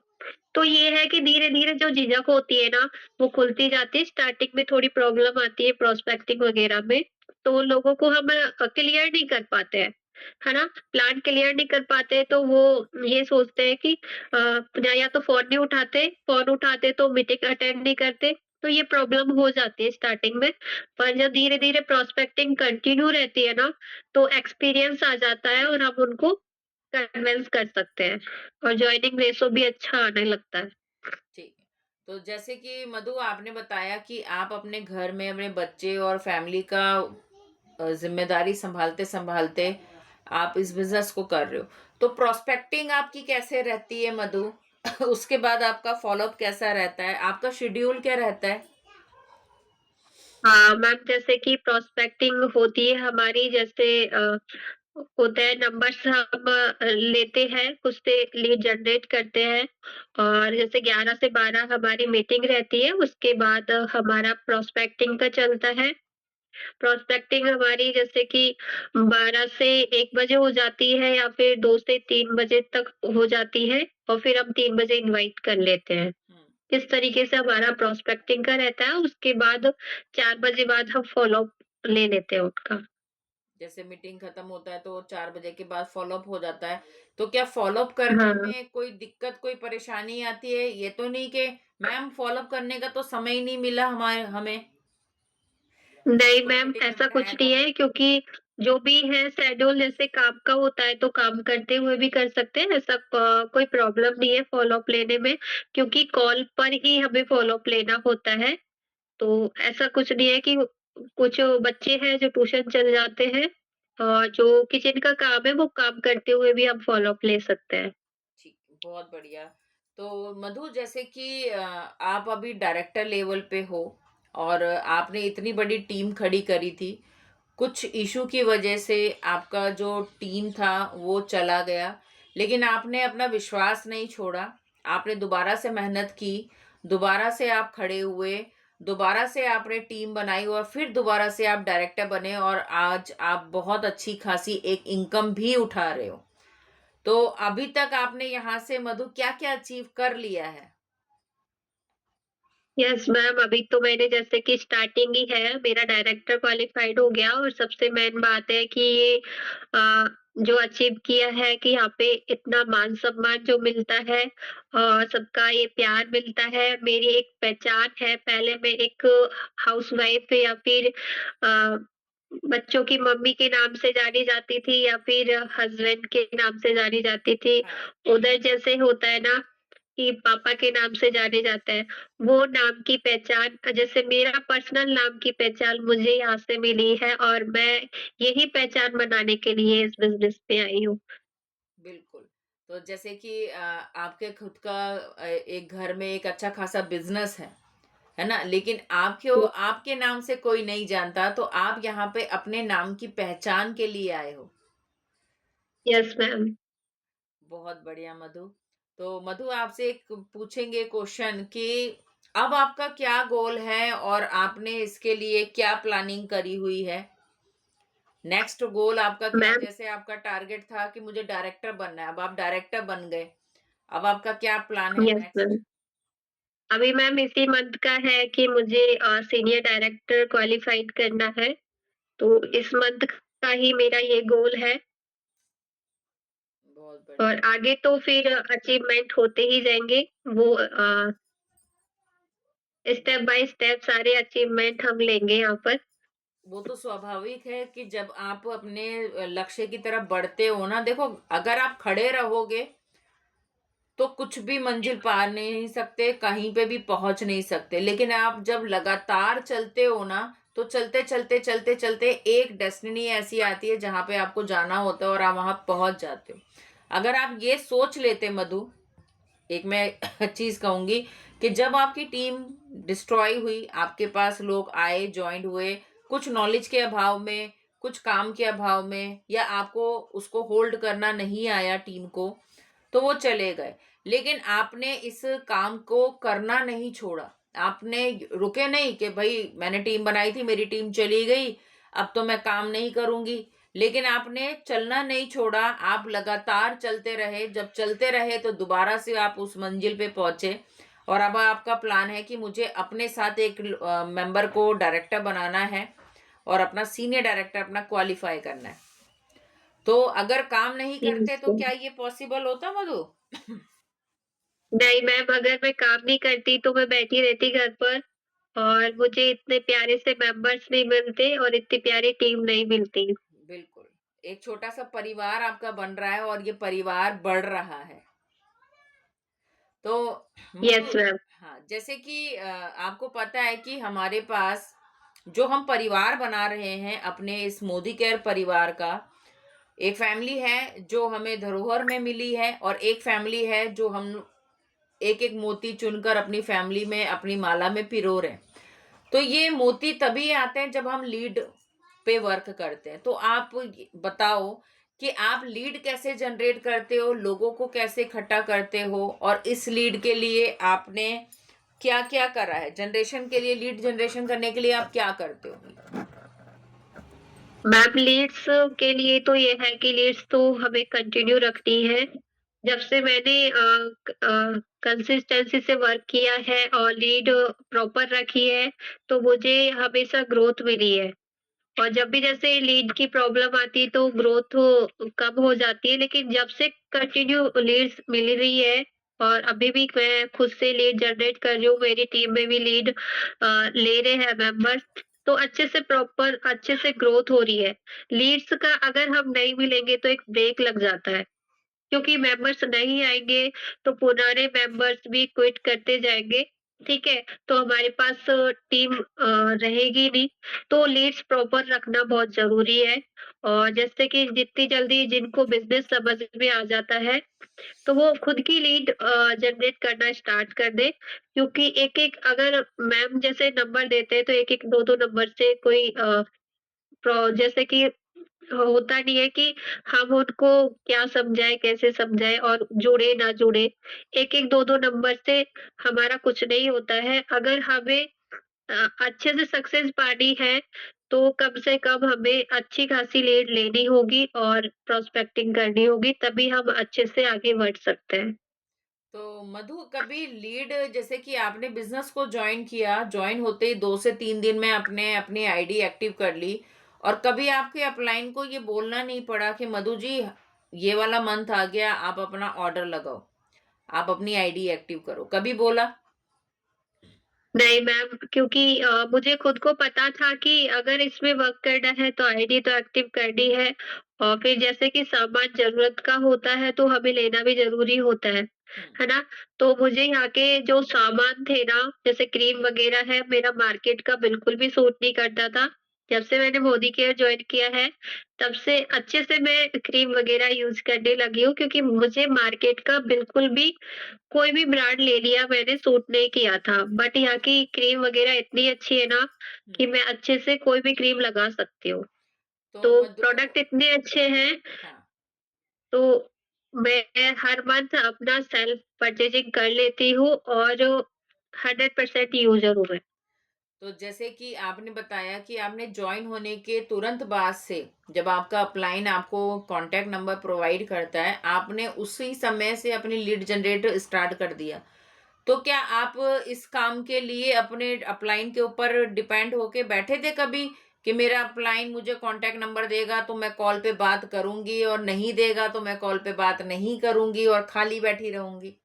तो ये है कि धीरे-धीरे जो झिझक होती है ना, वो खुलती जाती है। स्टार्टिंग में थोड़ी प्रॉब्लम आती है प्रोस्पेक्टिंग वगैरह में, तो लोगों को हम क्लियर नहीं कर पाते हैं। है ना? प्लान क्लियर नहीं कर पाते तो वो ये सोचते हैं कि या तो फ़ोन उठाते तो मीटिंग अटेंड नहीं करते, तो ये प्रॉब्लम हो जाती है स्टार्टिंग में। पर जब धीरे-धीरे प्रोस्पेक्टिंग कंटिन्यू रहती है ना, तो एक्सपीरियंस आ जाता है और हम उनको कन्विंस कर सकते हैं और जॉइनिंग रेशो भी अच्छा आने लगता है। ठीक है। तो जैसे कि मधु आपने बताया कि आप अपने घर में अपने बच्चे और फैमिली का ज़िम्मेदारी सँभालते-सँभालते आप इस बिज़नेस को कर रहे हो। तो प्रोस्पेक्टिंग आपकी कैसे रहती है मधु? उसके बाद आपका फ़ॉलो-अप कैसा रहता है? आपका शेड्यूल क्या रहता है? हाँ, मैम जैसे कि प्रोस्पेक्टिंग होती है हमारी जैसे होता है नंबर्स हम लेते हैं, कुछ से लीड जनरेट करते हैं और जैसे 11 से 12 हमारी मीटिंग रहती है, उसके बाद हमारा प्रोस्पेक्टिंग का चलता है। प्रोस्पेक्टिंग हमारी जैसे कि 12 से 1 बजे हो जाती है या फिर 2 से 3 बजे तक हो जाती है और फिर हम 3 बजे इनवाइट कर लेते हैं। हुँ। इस तरीके से हमारा प्रोस्पेक्टिंग का रहता है, उसके बाद 4 बजे बाद हम फ़ॉलो-अप ले लेते हैं उनका। जैसे मीटिंग खत्म होता है तो 4 बजे के बाद फ़ॉलो-अप हो जाता है। तो क्या फ़ॉलो-अप करने हाँ, में कोई दिक्कत, कोई परेशानी आती है? ये तो नहीं कि मैम फ़ॉलो-अप करने का तो समय ही नहीं मिला हमें, नहीं कोई मैम मीटिंग में ऐसा बुलाया कुछ नहीं तो? है क्योंकि जो भी है शेड्यूल जैसे काम का होता है तो काम करते हुए भी कर सकते हैं, ऐसा कोई प्रॉब्लम नहीं है फ़ॉलो-अप लेने में क्योंकि कॉल पर ही हमें फ़ॉलो-अप लेना होता है। तो ऐसा कुछ नहीं है कि कुछ बच्चे हैं जो ट्यूशन चले जाते हैं और जो किचन का काम है वो काम करते हुए भी हम फॉलो अप ले सकते हैं। ठीक, बहुत बढ़िया। तो मधु जैसे कि आप अभी डायरेक्टर लेवल पे हो और आपने इतनी बड़ी टीम खड़ी करी थी। कुछ इश्यू की वजह से आपका जो टीम था वो चला गया, लेकिन आपने अपना विश्वास नहीं छोड़ा। आपने दोबारा से मेहनत की, दोबारा से आप खड़े हुए, दोबारा से आपने टीम बनाई और फिर दोबारा से आप डायरेक्टर बने और आज आप बहुत अच्छी खासी एक इनकम भी उठा रहे हो। तो अभी तक आपने यहाँ से मधु क्या-क्या अचीव कर लिया है? यस मैम, अभी तो मैंने जैसे कि स्टार्टिंग ही है, मेरा डायरेक्टर क्वालिफाइड हो गया और सबसे मेन बात है कि ये जो अचीव किया है कि यहाँ पे इतना मान-सम्मान जो मिलता है और सबका ये प्यार मिलता है, मेरी एक पहचान है। पहले मैं एक हाउसवाइफ या फिर अ, बच्चों की मम्मी के नाम से जानी जाती थी या फिर हस्बैंड के नाम से जानी जाती थी। हाँ, उधर जैसे होता है ना कि पापा के नाम से जाने जाते हैं, वो नाम की पहचान जैसे मेरा पर्सनल नाम की पहचान मुझे यहाँ से मिली है और मैं यही पहचान बनाने के लिए इस बिज़नेस में आई हूँ। बिल्कुल। तो जैसे कि आपके खुद का एक घर में एक अच्छा खासा बिज़नेस है ना? लेकिन आपके नाम से कोई नहीं जानता, तो आप यहाँ पे अपने नाम की पहचान के लिए आए हो। Yes ma'am. बहुत बढ़िया मधु। तो मधु आपसे एक पूछेंगे क्वेश्चन कि अब आपका क्या गोल है और आपने इसके लिए क्या प्लानिंग करी हुई है? नेक्स्ट गोल आपका क्या है? मैम जैसे आपका टारगेट था कि मुझे डायरेक्टर बनना है, अब आप डायरेक्टर बन गए। अब आपका क्या प्लान है यस मैम। नेक्स्ट? अभी मैम इसी मंथ का है कि मुझे सीनियर डायरेक्टर क्वालिफाइड करना है, तो इस मंथ का ही मेरा ये गोल है बहुत और बढ़िया। आगे तो फिर अचीवमेंट होते ही जाएँगे। वो स्टेप बाय स्टेप सारे अचीवमेंट हम लेंगे यहाँ पर। वो तो स्वाभाविक है कि जब आप अपने लक्ष्य की तरफ बढ़ते हो ना, देखो अगर आप खड़े रहोगे तो कुछ भी मंजिल पा नहीं सकते, कहीं पे भी पहुंच नहीं सकते। लेकिन आप जब लगातार चलते हो ना, तो चलते चलते चलते चलते एक डेस्टिनी ऐसी आती है जहां पे आपको जाना होता है और आप वहां पहुंच जाते हो। अगर आप ये सोच लेते मधु, एक मैं चीज कहूंगी कि जब आपकी टीम डिस्ट्रॉय हुई, आपके पास लोग आए, ज्वाइंट हुए, कुछ नॉलेज के अभाव में, कुछ काम के अभाव में, या आपको उसको होल्ड करना नहीं आया टीम को, तो वो चले गए। लेकिन आपने इस काम को करना नहीं छोड़ा। आपने रुके नहीं कि भाई मैंने टीम बनाई थी, मेरी टीम चली गई, अब तो मैं काम नहीं करूंगी। लेकिन आपने चलना नहीं छोड़ा, आप लगातार चलते रहे। जब चलते रहे तो दोबारा से आप उस मंजिल पे पहुंचे और अब आपका प्लान है कि मुझे अपने साथ एक मेंबर को डायरेक्टर बनाना है और अपना सीनियर डायरेक्टर अपना क्वालिफाई करना है। तो अगर काम नहीं करते तो जी। क्या ये पॉसिबल होता मधु? नहीं मैम, अगर मैं काम नहीं करती तो मैं बैठी रहती घर पर, और मुझे इतने प्यारे से मेंबर्स नहीं मिलते और इतनी प्यारी टीम नहीं मिलती। बिल्कुल। एक छोटा-सा परिवार आपका बन रहा है और ये परिवार बढ़ रहा है। तो मधु, यस मैम। हाँ, जैसे कि आपको पता है कि हमारे पास जो हम परिवार बना रहे हैं अपने इस मोदी केयर परिवार का, एक फैमिली है जो हमें धरोहर में मिली है और एक फैमिली है जो हम एक-एक मोती चुनकर अपनी फैमिली में अपनी माला में पिरो रहे हैं। तो ये मोती तभी आते हैं जब हम लीड पे वर्क करते हैं। तो आप बताओ कि आप लीड कैसे जनरेट करते हो, लोगों को कैसे इकट्ठा करते हो और इस लीड के लिए आपने क्या-क्या करा है? जनरेशन के लिए, लीड जनरेशन करने के लिए आप क्या करते हो? मैम लीड्स के लिए तो ये है कि लीड्स तो हमें कंटिन्यू रखनी है। जब से मैंने कंसिस्टेंसी से वर्क किया है और लीड प्रॉपर रखी है, तो मुझे हमेशा ग्रोथ मिली है। और जब भी जैसे लीड की प्रॉब्लम आती है तो ग्रोथ कम हो जाती है, लेकिन जब से कंटिन्यू लीड्स मिल रही है और अभी भी मैं खुद से लीड जनरेट कर रही हूँ, मेरी टीम में भी लीड ले रहे हैं मेंबर्स, तो अच्छे से ग्रोथ हो रही है। लीड्स का अगर हम नहीं मिलेंगे तो एक ब्रेक लग जाता है, क्योंकि मेंबर्स नहीं आएँगे, तो पुराने मेंबर्स भी क्विट करते जाएँगे, ठीक है? तो हमारे पास टीम रहेगी नहीं, तो लीड्स प्रॉपर रखना बहुत ज़रूरी है। और जैसे कि जितनी जल्दी जिनको बिज़नेस समझ में आ जाता है, तो वो खुद की लीड जनरेट करना स्टार्ट कर दें, क्योंकि एक-एक अगर मैम जैसे नंबर देते हैं, तो एक-एक, 2-2 नंबर से कोई जैसे कि होता नहीं है कि हम उनको क्या समझाएँ, कैसे समझाएँ और जुड़े ना जुड़े। 1-1, 2-2 नंबर से हमारा कुछ नहीं होता है। अगर हमें अच्छे से सक्सेस पानी है, तो कम से कम हमें अच्छी खासी लीड लेनी होगी और प्रोस्पेक्टिंग करनी होगी, तभी हम अच्छे से आगे बढ़ सकते हैं। तो मधु, कभी लीड, जैसे कि आपने बिजनेस को ज्वाइन किया, ज्वाइन होते ही 2 से 3 दिन में आपने अपनी आईडी एक्टिव कर ली और कभी आपके अपलाइन को ये बोलना नहीं पड़ा कि मधु जी, ये वाला मंथ आ गया, आप अपना ऑर्डर लगाओ, आप अपनी आईडी एक्टिव करो, कभी बोला? नहीं मैम, क्योंकि मुझे खुद को पता था कि अगर इसमें वर्क करना है तो आईडी तो एक्टिव करनी है, और फिर जैसे कि सामान ज़रूरत का होता है तो हमें लेना भी ज़रूरी होता हम्म। है ना? तो मुझे यहाँ के जो सामान थे ना, जैसे क्रीम वग़ैरह है, मेरा मार्केट का बिल्कुल भी सूट नहीं करता था। जब से मैंने मोदी केयर जॉइन किया है, तब से अच्छे से मैं क्रीम वग़ैरह यूज़ करने लगी हूँ, क्योंकि मुझे मार्केट का बिल्कुल भी कोई भी ब्रांड ले लिया मैंने, सूट नहीं किया था। बट यहाँ की क्रीम वग़ैरह इतनी अच्छी है ना, हम्म। कि मैं अच्छे से कोई भी क्रीम लगा सकती हूँ। तो तो मधु, प्रोडक्ट इतने अच्छे हैं, हाँ, तो मैं हर मंथ अपना सेल्फ परचेज़िंग कर लेती हूँ और 100% यूज़र हूँ मैं। तो जैसे कि आपने बताया कि आपने ज्वाइन होने के तुरंत बाद से, जब आपका अपलाइन आपको कांटेक्ट नंबर प्रोवाइड करता है, आपने उसी समय से अपनी लीड जनरेट स्टार्ट कर दिया। तो क्या आप इस काम के लिए अपने अपलाइन के ऊपर डिपेंड होके बैठे थे कभी कि मेरा अपलाइन मुझे कांटेक्ट नंबर देगा तो मैं कॉल पे बात करूंगी और नहीं देगा तो मैं कॉल पे बात नहीं करूंगी और खाली बैठी रहूंगी?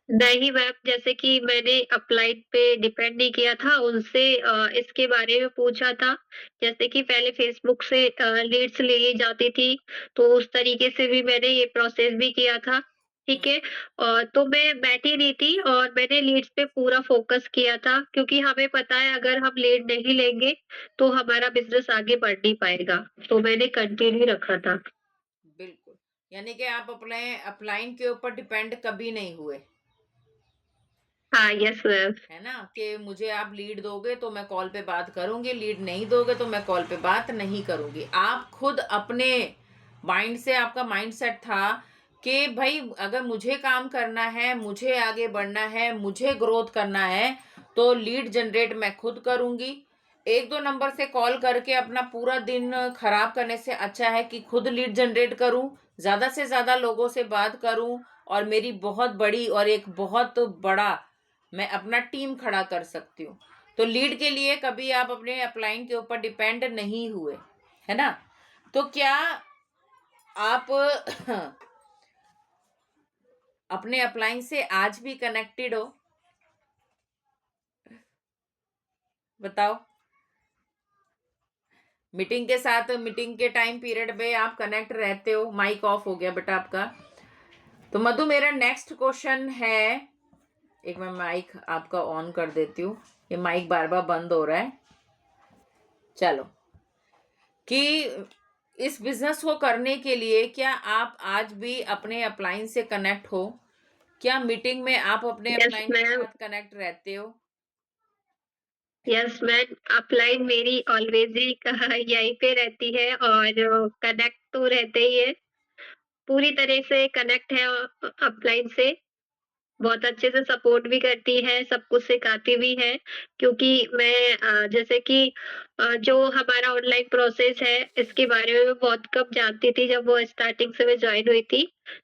नहीं मैम, जैसे कि मैंने अपलाइन पे डिपेंड नहीं किया था, उनसे इसके बारे में पूछा था। जैसे कि पहले फ़ेसबुक से लीड्स ली जाती थी, तो उस तरीके से भी मैंने ये प्रोसेस भी किया था, ठीक हम्म। है? तो मैं बैठी नहीं थी और मैंने लीड्स पे पूरा फ़ोकस किया था, क्योंकि हमें पता है अगर हम लीड नहीं लेंगे, तो हमारा बिज़नेस आगे बढ़ नहीं पाएगा। तो मैंने कंटिन्यू रखा था। बिल्कुल। यानी कि आप अपने अपलाइन के ऊपर डिपेंड कभी नहीं हुए, हाँ, यस मैम। है ना? कि मुझे आप लीड दोगे तो मैं कॉल पे बात करूंगी, लीड नहीं दोगे तो मैं कॉल पे बात नहीं करूंगी। आप खुद अपने माइंड से, आपका माइंड सेट था कि भाई अगर मुझे काम करना है, मुझे आगे बढ़ना है, मुझे ग्रोथ करना है, तो लीड जनरेट मैं खुद करूंगी। एक दो नंबर से कॉल करके अपना पूरा दिन खराब करने से अच्छा है कि खुद लीड जनरेट करूं, ज्यादा से ज्यादा लोगों से बात करूं और मेरी बहुत बड़ी और एक बहुत बड़ा मैं अपना टीम खड़ा कर सकती हूँ। तो लीड के लिए कभी आप अपने अपलाइन के ऊपर डिपेंड नहीं हुए, है ना? तो क्या आप अपने अपलाइन से आज भी कनेक्टेड हो? बताओ। मीटिंग के साथ, मीटिंग के टाइम पीरियड में आप कनेक्ट रहते हो? माइक ऑफ हो गया बेटा आपका। तो मधु, मेरा नेक्स्ट क्वेश्चन है, एक मैं माइक आपका ऑन कर देती हूँ, ये माइक बार बार बंद हो रहा है। चलो, कि इस बिजनेस को करने के लिए क्या आप आज भी अपने अपलाइन से कनेक्ट हो? क्या मीटिंग में आप अपने यस अपलाइन के मैम। साथ कनेक्ट रहते हो? यस मैम, अपलाइन मेरी ऑलवेज ही कहा यहीं पे रहती है और कनेक्ट तो रहते ही है। पूरी तरह से कनेक्ट है अपलाइन से। बहुत अच्छे से सपोर्ट भी करती है, सब कुछ सिखाती भी है, क्योंकि मैं जैसे कि जो हमारा ऑनलाइन प्रोसेस है, इसके बारे में बहुत कम जानती थी जब वो स्टार्टिंग से मैं जॉइन हुई थी।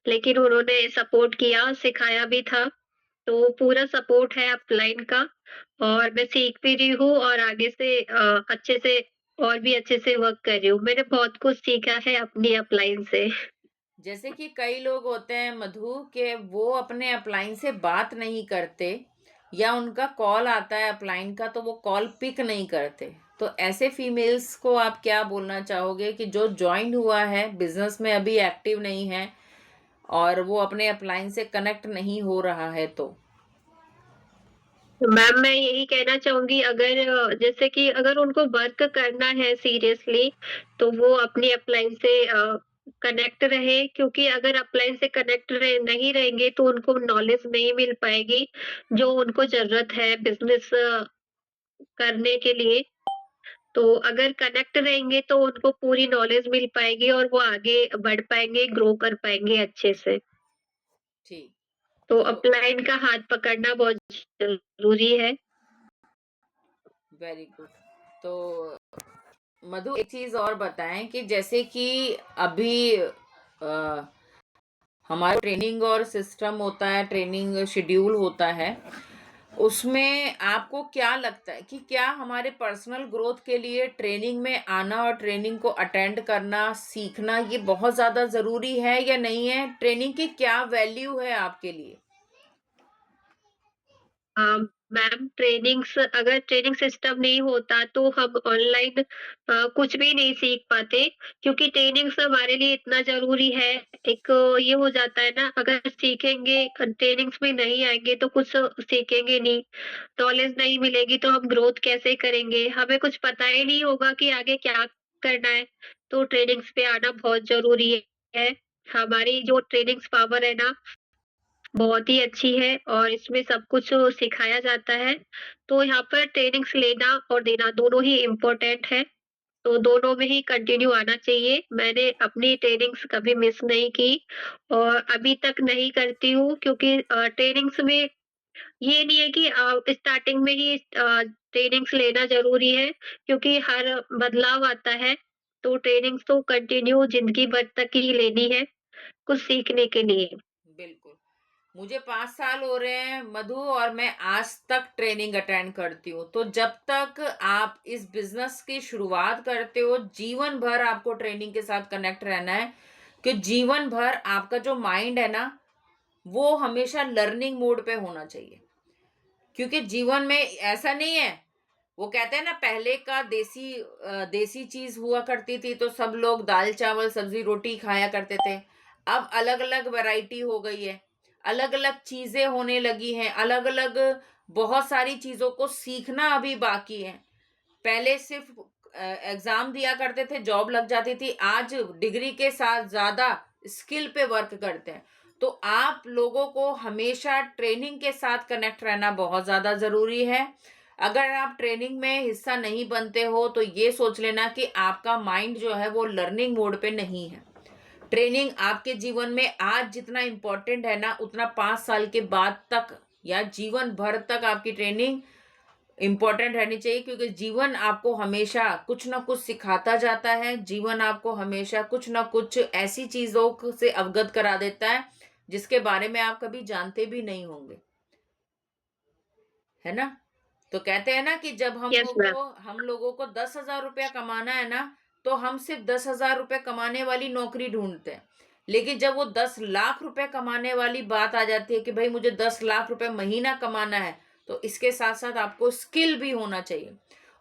लेकिन उन्होंने सपोर्ट किया, सिखाया भी था, तो पूरा सपोर्ट है अपलाइन का और मैं सीख भी रही हूँ और आगे से अच्छे से और भी अच्छे से वर्क कर रही हूँ। मैंने बहुत कुछ सीखा है अपनी अपलाइन से। जैसे कि कई लोग होते हैं मधु, के वो अपने अपलाइन से बात नहीं करते, या उनका कॉल आता है अपलाइन का तो वो कॉल पिक नहीं करते। तो ऐसे फीमेल्स को आप क्या बोलना चाहोगे कि जो ज्वाइन हुआ है बिजनेस में, अभी एक्टिव नहीं है और वो अपने अपलाइन से कनेक्ट नहीं हो रहा है? तो तो मैम मैं यही कहना चाहूँगी, अगर जैसे कि अगर उनको वर्क करना है सीरियसली, तो वो अपनी अपलाइन से कनेक्ट रहे, क्योंकि अगर अपलाइन से कनेक्ट नहीं रहेंगे तो उनको नॉलेज नहीं मिल पाएगी, जो उनको ज़रूरत है बिज़नेस करने के लिए। तो अगर कनेक्ट रहेंगे तो उनको पूरी नॉलेज मिल पाएगी और वो आगे बढ़ पाएँगे, ग्रो कर पाएँगे अच्छे से। ठीक। तो तो अपलाइन का हाथ पकड़ना बहुत ज़रूरी है। Very good. तो मधु, एक चीज और बताएं कि जैसे कि अभी हमारा ट्रेनिंग और सिस्टम होता है, ट्रेनिंग शेड्यूल होता है, उसमें आपको क्या लगता है कि क्या हमारे पर्सनल ग्रोथ के लिए ट्रेनिंग में आना और ट्रेनिंग को अटेंड करना, सीखना, ये बहुत ज़्यादा ज़रूरी है या नहीं है? ट्रेनिंग की क्या वैल्यू है आपके लिए? हाँ, मैम, अगर ट्रेनिंग सिस्टम नहीं होता तो हम ऑनलाइन कुछ भी नहीं सीख पाते, क्योंकि ट्रेनिंग्स हमारे लिए इतना ज़रूरी है। एक ये हो जाता है ना, अगर सीखेंगे ट्रेनिंग्स में नहीं आएँगे तो कुछ सीखेंगे नहीं, नॉलेज नहीं मिलेगी तो हम ग्रोथ कैसे करेंगे? हमें कुछ पता ही नहीं होगा कि आगे क्या करना है, तो ट्रेनिंग्स पे आना बहुत ज़रूरी है। हमारी जो ट्रेनिंग्स पावर है ना, बहुत ही अच्छी है और इसमें सब कुछ सिखाया जाता है। तो यहाँ पर ट्रेनिंग्स लेना और देना दोनों ही इम्पोर्टेंट है, तो दोनों में ही कंटिन्यू आना चाहिए। मैंने अपनी ट्रेनिंग्स कभी मिस नहीं की और अभी तक नहीं करती हूँ, क्योंकि ट्रेनिंग्स में ये नहीं है कि स्टार्टिंग में ही ट्रेनिंग्स लेना ज़रूरी है, क्योंकि हर बदलाव आता है, तो ट्रेनिंग्स तो कंटिन्यू ज़िंदगी भर तक ही लेनी है, कुछ सीखने के लिए। बिल्कुल। मुझे 5 साल हो रहे हैं मधु, और मैं आज तक ट्रेनिंग अटेंड करती हूँ। तो जब तक आप इस बिजनेस की शुरुआत करते हो, जीवन भर आपको ट्रेनिंग के साथ कनेक्ट रहना है, कि जीवन भर आपका जो माइंड है ना, वो हमेशा लर्निंग मोड पे होना चाहिए। क्योंकि जीवन में ऐसा नहीं है, वो कहते हैं ना, पहले का देसी चीज हुआ करती थी तो सब लोग दाल चावल सब्जी रोटी खाया करते थे। अब अलग अलग वैरायटी हो गई है, अलग अलग चीजें होने लगी हैं, अलग अलग बहुत सारी चीजों को सीखना अभी बाकी है। पहले सिर्फ एग्जाम दिया करते थे, जॉब लग जाती थी। आज डिग्री के साथ ज्यादा स्किल पे वर्क करते हैं। तो आप लोगों को हमेशा ट्रेनिंग के साथ कनेक्ट रहना बहुत ज्यादा जरूरी है। अगर आप ट्रेनिंग में हिस्सा नहीं बनते हो तो ये सोच लेना कि आपका माइंड जो है वो लर्निंग मोड पे नहीं है। ट्रेनिंग आपके जीवन में आज जितना इम्पोर्टेंट है ना, उतना 5 साल के बाद तक या जीवन भर तक आपकी ट्रेनिंग इम्पोर्टेंट रहनी चाहिए। क्योंकि जीवन आपको हमेशा कुछ ना कुछ सिखाता जाता है, जीवन आपको हमेशा कुछ ना कुछ ऐसी चीजों से अवगत करा देता है जिसके बारे में आप कभी जानते भी नहीं होंगे, है ना? तो कहते हैं ना कि जब यस मैम। हम लोगों को 10,000 रुपया कमाना है ना, तो हम सिर्फ 10,000 रुपए कमाने वाली नौकरी ढूंढते हैं। लेकिन जब वो 10 लाख रुपए कमाने वाली बात आ जाती है कि भाई मुझे 10 लाख रुपए महीना कमाना है, तो इसके साथ साथ आपको स्किल भी होना चाहिए।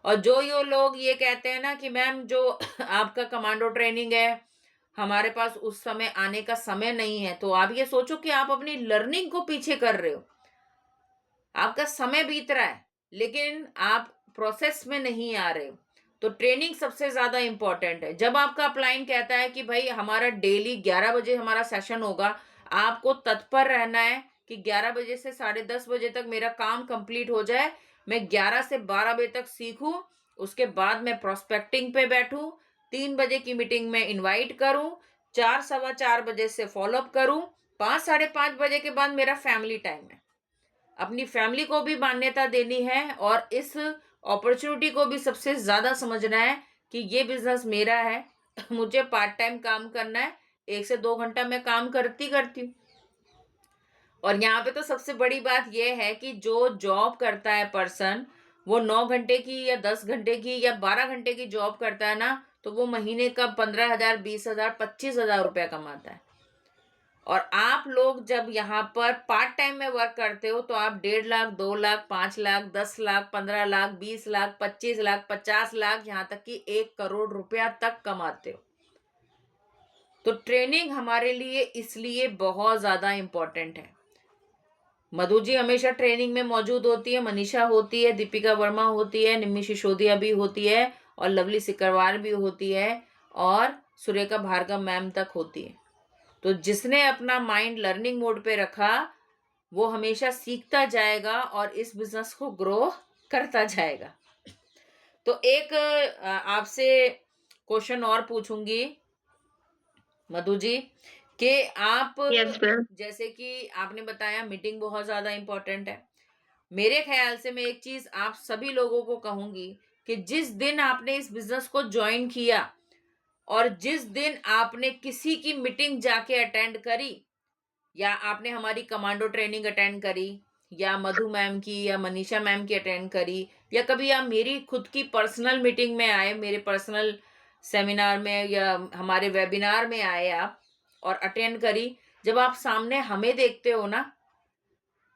और जो ये लोग ये कहते हैं ना कि मैम जो आपका कमांडो ट्रेनिंग है, हमारे पास उस समय आने का समय नहीं है, तो आप ये सोचो कि आप अपनी लर्निंग को पीछे कर रहे हो। आपका समय बीत रहा है लेकिन आप प्रोसेस में नहीं आ रहे हो। तो ट्रेनिंग सबसे ज्यादा इंपॉर्टेंट है। जब आपका अपलाइन कहता है कि भाई हमारा डेली 11 बजे हमारा सेशन होगा, आपको तत्पर रहना है कि 11 बजे से 10:30 बजे तक मेरा काम कंप्लीट हो जाए, मैं 11 से 12 बजे तक सीखूं, उसके बाद मैं प्रोस्पेक्टिंग पे बैठूं, 3 बजे की मीटिंग में इनवाइट करूं, 4 सवा 4 बजे से फॉलोअप करूं, 5 साढ़े 5 बजे के बाद मेरा फैमिली टाइम है। अपनी फैमिली को भी मान्यता देनी है और इस अपॉर्चुनिटी को भी सबसे ज्यादा समझना है कि ये बिजनेस मेरा है। मुझे पार्ट टाइम काम करना है, 1 से 2 घंटा मैं काम करती करती हूँ। और यहाँ पे तो सबसे बड़ी बात यह है कि जो जॉब करता है पर्सन, वो 9 घंटे की या 10 घंटे की या 12 घंटे की जॉब करता है ना, तो वो महीने का 15,000, 20,000, 25,000 रुपया कमाता है। और आप लोग जब यहाँ पर पार्ट टाइम में वर्क करते हो तो आप 1.5 लाख, 2 लाख, 5 लाख, 10 लाख, 15 लाख, 20 लाख, 25 लाख, 50 लाख, यहाँ तक कि 1 करोड़ रुपया तक कमाते हो। तो ट्रेनिंग हमारे लिए इसलिए बहुत ज्यादा इंपॉर्टेंट है। मधु जी हमेशा ट्रेनिंग में मौजूद होती है, मनीषा होती है, दीपिका वर्मा होती है, निम्मी सिसोदिया भी होती है, और लवली सिकरवार भी होती है, और सुरेखा भार्गव मैम तक होती है। तो जिसने अपना माइंड लर्निंग मोड पे रखा, वो हमेशा सीखता जाएगा और इस बिजनेस को ग्रो करता जाएगा। तो एक आपसे क्वेश्चन और पूछूंगी मधु जी, कि आप यस मैम। जैसे कि आपने बताया मीटिंग बहुत ज्यादा इंपॉर्टेंट है। मेरे ख्याल से मैं एक चीज आप सभी लोगों को कहूंगी कि जिस दिन आपने इस बिजनेस को ज्वाइन किया और जिस दिन आपने किसी की मीटिंग जाके अटेंड करी, या आपने हमारी कमांडो ट्रेनिंग अटेंड करी, या मधु मैम की या मनीषा मैम की अटेंड करी, या कभी आप मेरी खुद की पर्सनल मीटिंग में आए, मेरे पर्सनल सेमिनार में या हमारे वेबिनार में आए आप और अटेंड करी, जब आप सामने हमें देखते हो ना,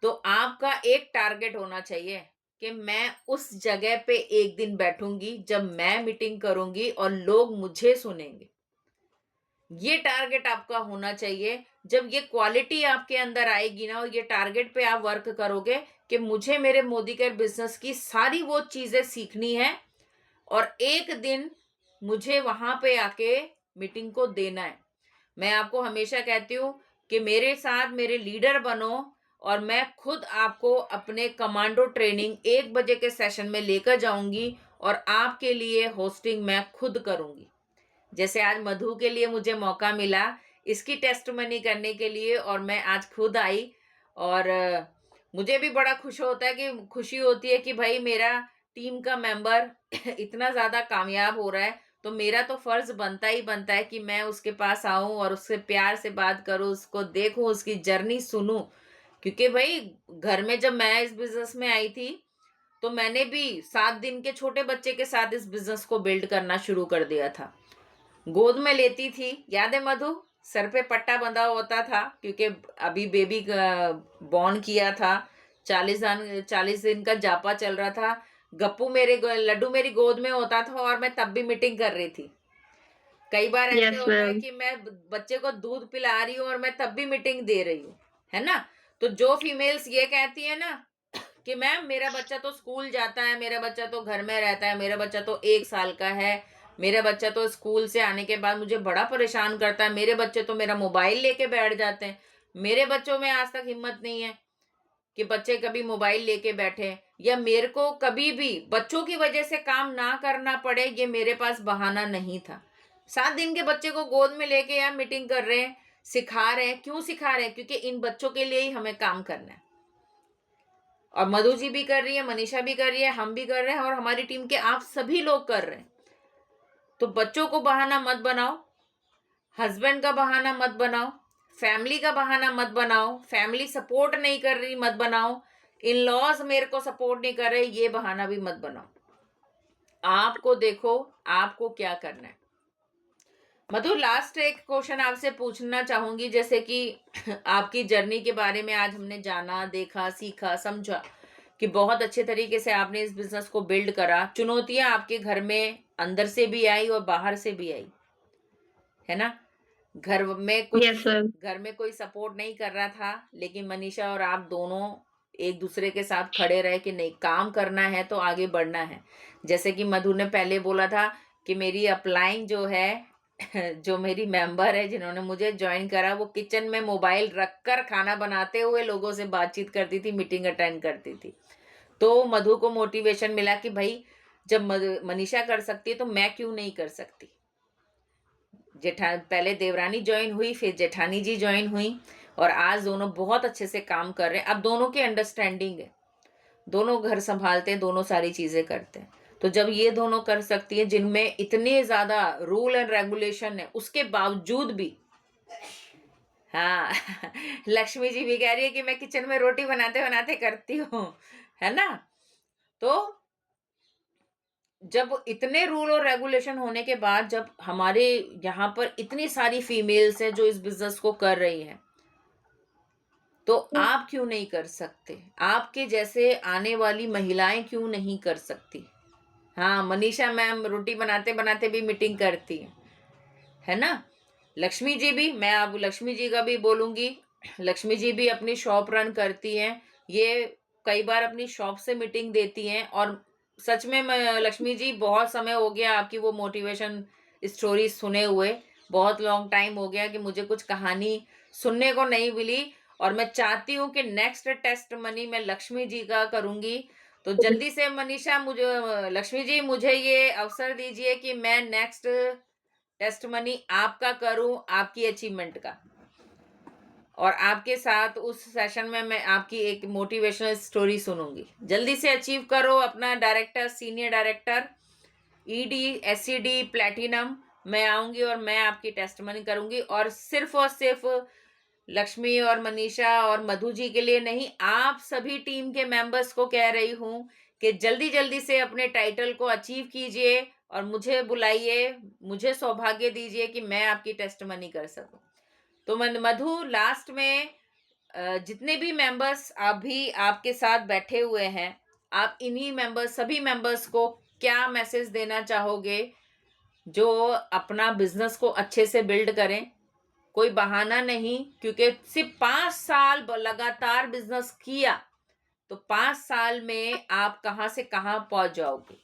तो आपका एक टारगेट होना चाहिए कि मैं उस जगह पे एक दिन बैठूंगी जब मैं मीटिंग करूंगी और लोग मुझे सुनेंगे। ये टारगेट आपका होना चाहिए। जब ये क्वालिटी आपके अंदर आएगी ना और ये टारगेट पे आप वर्क करोगे कि मुझे मेरे मोदी केयर बिजनेस की सारी वो चीजें सीखनी है और एक दिन मुझे वहां पे आके मीटिंग को देना है। मैं आपको हमेशा कहती हूँ कि मेरे साथ मेरे लीडर बनो और मैं खुद आपको अपने कमांडो ट्रेनिंग 1 बजे के सेशन में लेकर जाऊंगी और आपके लिए होस्टिंग मैं खुद करूंगी। जैसे आज मधु के लिए मुझे मौका मिला इसकी टेस्ट मनी करने के लिए और मैं आज खुद आई, और मुझे भी बड़ा खुशी होती है कि भाई मेरा टीम का मेंबर इतना ज्यादा कामयाब हो रहा है, तो मेरा तो फर्ज बनता ही बनता है कि मैं उसके पास आऊं और उससे प्यार से बात करूं, उसको देखूं, उसकी जर्नी सुनूं। क्योंकि भाई घर में जब मैं इस बिजनेस में आई थी तो मैंने भी 7 दिन के छोटे बच्चे के साथ इस बिजनेस को बिल्ड करना शुरू कर दिया था। गोद में लेती थी, याद है मधु? सर पे पट्टा बंधा होता था क्योंकि अभी बेबी बॉर्न किया था, 40 दिन का जापा चल रहा था। लड्डू मेरी गोद में होता था और मैं तब भी मीटिंग कर रही थी। कई बार ऐसे यस होता है मैम। कि मैं बच्चे को दूध पिला रही हूँ और मैं तब भी मीटिंग दे रही हूँ, है ना? तो जो फीमेल्स ये कहती है ना कि मैम मेरा बच्चा तो स्कूल जाता है, मेरा बच्चा तो घर में रहता है, मेरा बच्चा तो 1 साल का है, मेरा बच्चा तो स्कूल से आने के बाद मुझे बड़ा परेशान करता है, मेरे बच्चे तो मेरा मोबाइल लेके बैठ जाते हैं, मेरे बच्चों में आज तक हिम्मत नहीं है कि बच्चे कभी मोबाइल लेके बैठे, या मेरे को कभी भी बच्चों की वजह से काम ना करना पड़े, ये मेरे पास बहाना नहीं था। 7 दिन के बच्चे को गोद में लेके या मीटिंग कर रहे हैं, सिखा रहे हैं। क्यों सिखा रहे हैं? क्योंकि इन बच्चों के लिए ही हमें काम करना है। और मधु जी भी कर रही है, मनीषा भी कर रही है, हम भी कर रहे हैं, और हमारी टीम के आप सभी लोग कर रहे हैं। तो बच्चों को बहाना मत बनाओ, हस्बैंड का बहाना मत बनाओ, फैमिली का बहाना मत बनाओ, फैमिली सपोर्ट नहीं कर रही मत बनाओ, इन लॉज मेरे को सपोर्ट नहीं कर रहे, ये बहाना भी मत बनाओ। आपको देखो आपको क्या करना है। मधु, लास्ट एक क्वेश्चन आपसे पूछना चाहूंगी, जैसे कि आपकी जर्नी के बारे में आज हमने जाना, देखा, सीखा, समझा कि बहुत अच्छे तरीके से आपने इस बिजनेस को बिल्ड करा। चुनौतियां आपके घर में अंदर से भी आई और बाहर से भी आई, है ना? घर में कुछ यस मैम। घर में कोई सपोर्ट नहीं कर रहा था, लेकिन मनीषा और आप दोनों एक दूसरे के साथ खड़े रहे कि नहीं, काम करना है तो आगे बढ़ना है। जैसे कि मधु ने पहले बोला था कि मेरी अपलाइन जो है जो मेरी मेंबर है जिन्होंने मुझे ज्वाइन करा, वो किचन में मोबाइल रखकर खाना बनाते हुए लोगों से बातचीत करती थी, मीटिंग अटेंड करती थी। तो मधु को मोटिवेशन मिला कि भाई, जब मनीषा कर सकती है तो मैं क्यों नहीं कर सकती। पहले देवरानी ज्वाइन हुई, फिर जेठानी जी ज्वाइन हुई, और आज दोनों बहुत अच्छे से काम कर रहे हैं। अब दोनों की अंडरस्टैंडिंग है, दोनों घर संभालते हैं, दोनों सारी चीजें करते हैं। तो जब ये दोनों कर सकती है, जिनमें इतने ज्यादा रूल एंड रेगुलेशन है, उसके बावजूद भी, हाँ लक्ष्मी जी भी कह रही है कि मैं किचन में रोटी बनाते बनाते करती हूँ, है ना? तो जब इतने रूल और रेगुलेशन होने के बाद, जब हमारे यहाँ पर इतनी सारी फीमेल्स हैं जो इस बिजनेस को कर रही हैं, तो आप क्यों नहीं कर सकते? आपके जैसे आने वाली महिलाएं क्यों नहीं कर सकती? हाँ, मनीषा मैम रोटी बनाते बनाते भी मीटिंग करती है ना? लक्ष्मी जी भी, मैं अब लक्ष्मी जी का भी बोलूंगी, लक्ष्मी जी भी अपनी शॉप रन करती हैं। ये कई बार अपनी शॉप से मीटिंग देती हैं, और सच में लक्ष्मी जी, बहुत समय हो गया आपकी वो मोटिवेशन स्टोरी सुने हुए, बहुत लॉन्ग टाइम हो गया कि मुझे कुछ कहानी सुनने को नहीं मिली। और मैं चाहती हूँ कि नेक्स्ट टेस्ट मनी मैं लक्ष्मी जी का करूंगी। तो जल्दी से मनीषा, मुझे, लक्ष्मी जी, मुझे ये अवसर दीजिए कि मैं नेक्स्ट टेस्ट मनी आपका करूं, आपकी अचीवमेंट का। और आपके साथ उस सेशन में मैं आपकी एक मोटिवेशनल स्टोरी सुनूंगी। जल्दी से अचीव करो अपना director, senior director, ED, SCD, platinum. मैं आऊंगी और मैं आपकी टेस्टमनी करूंगी, और सिर्फ लक्ष्मी और मनीषा और मधु जी के लिए नहीं, आप सभी टीम के मेंबर्स को कह रही हूं कि जल्दी जल्दी से अपने टाइटल को अचीव कीजिए और मुझे बुलाइए, मुझे सौभाग्य दीजिए कि मैं आपकी टेस्टमनी कर सकूं। तो मधु, लास्ट में जितने भी मेंबर्स अभी आपके साथ बैठे हुए हैं, आप इन्हीं मेंबर्स, सभी मेंबर्स को क्या मैसेज देना चाहोगे जो अपना बिजनेस को अच्छे से बिल्ड करें? कोई बहाना नहीं, क्योंकि सिर्फ 5 साल लगातार बिजनेस किया तो 5 साल में आप कहां से कहां पहुंच जाओगे।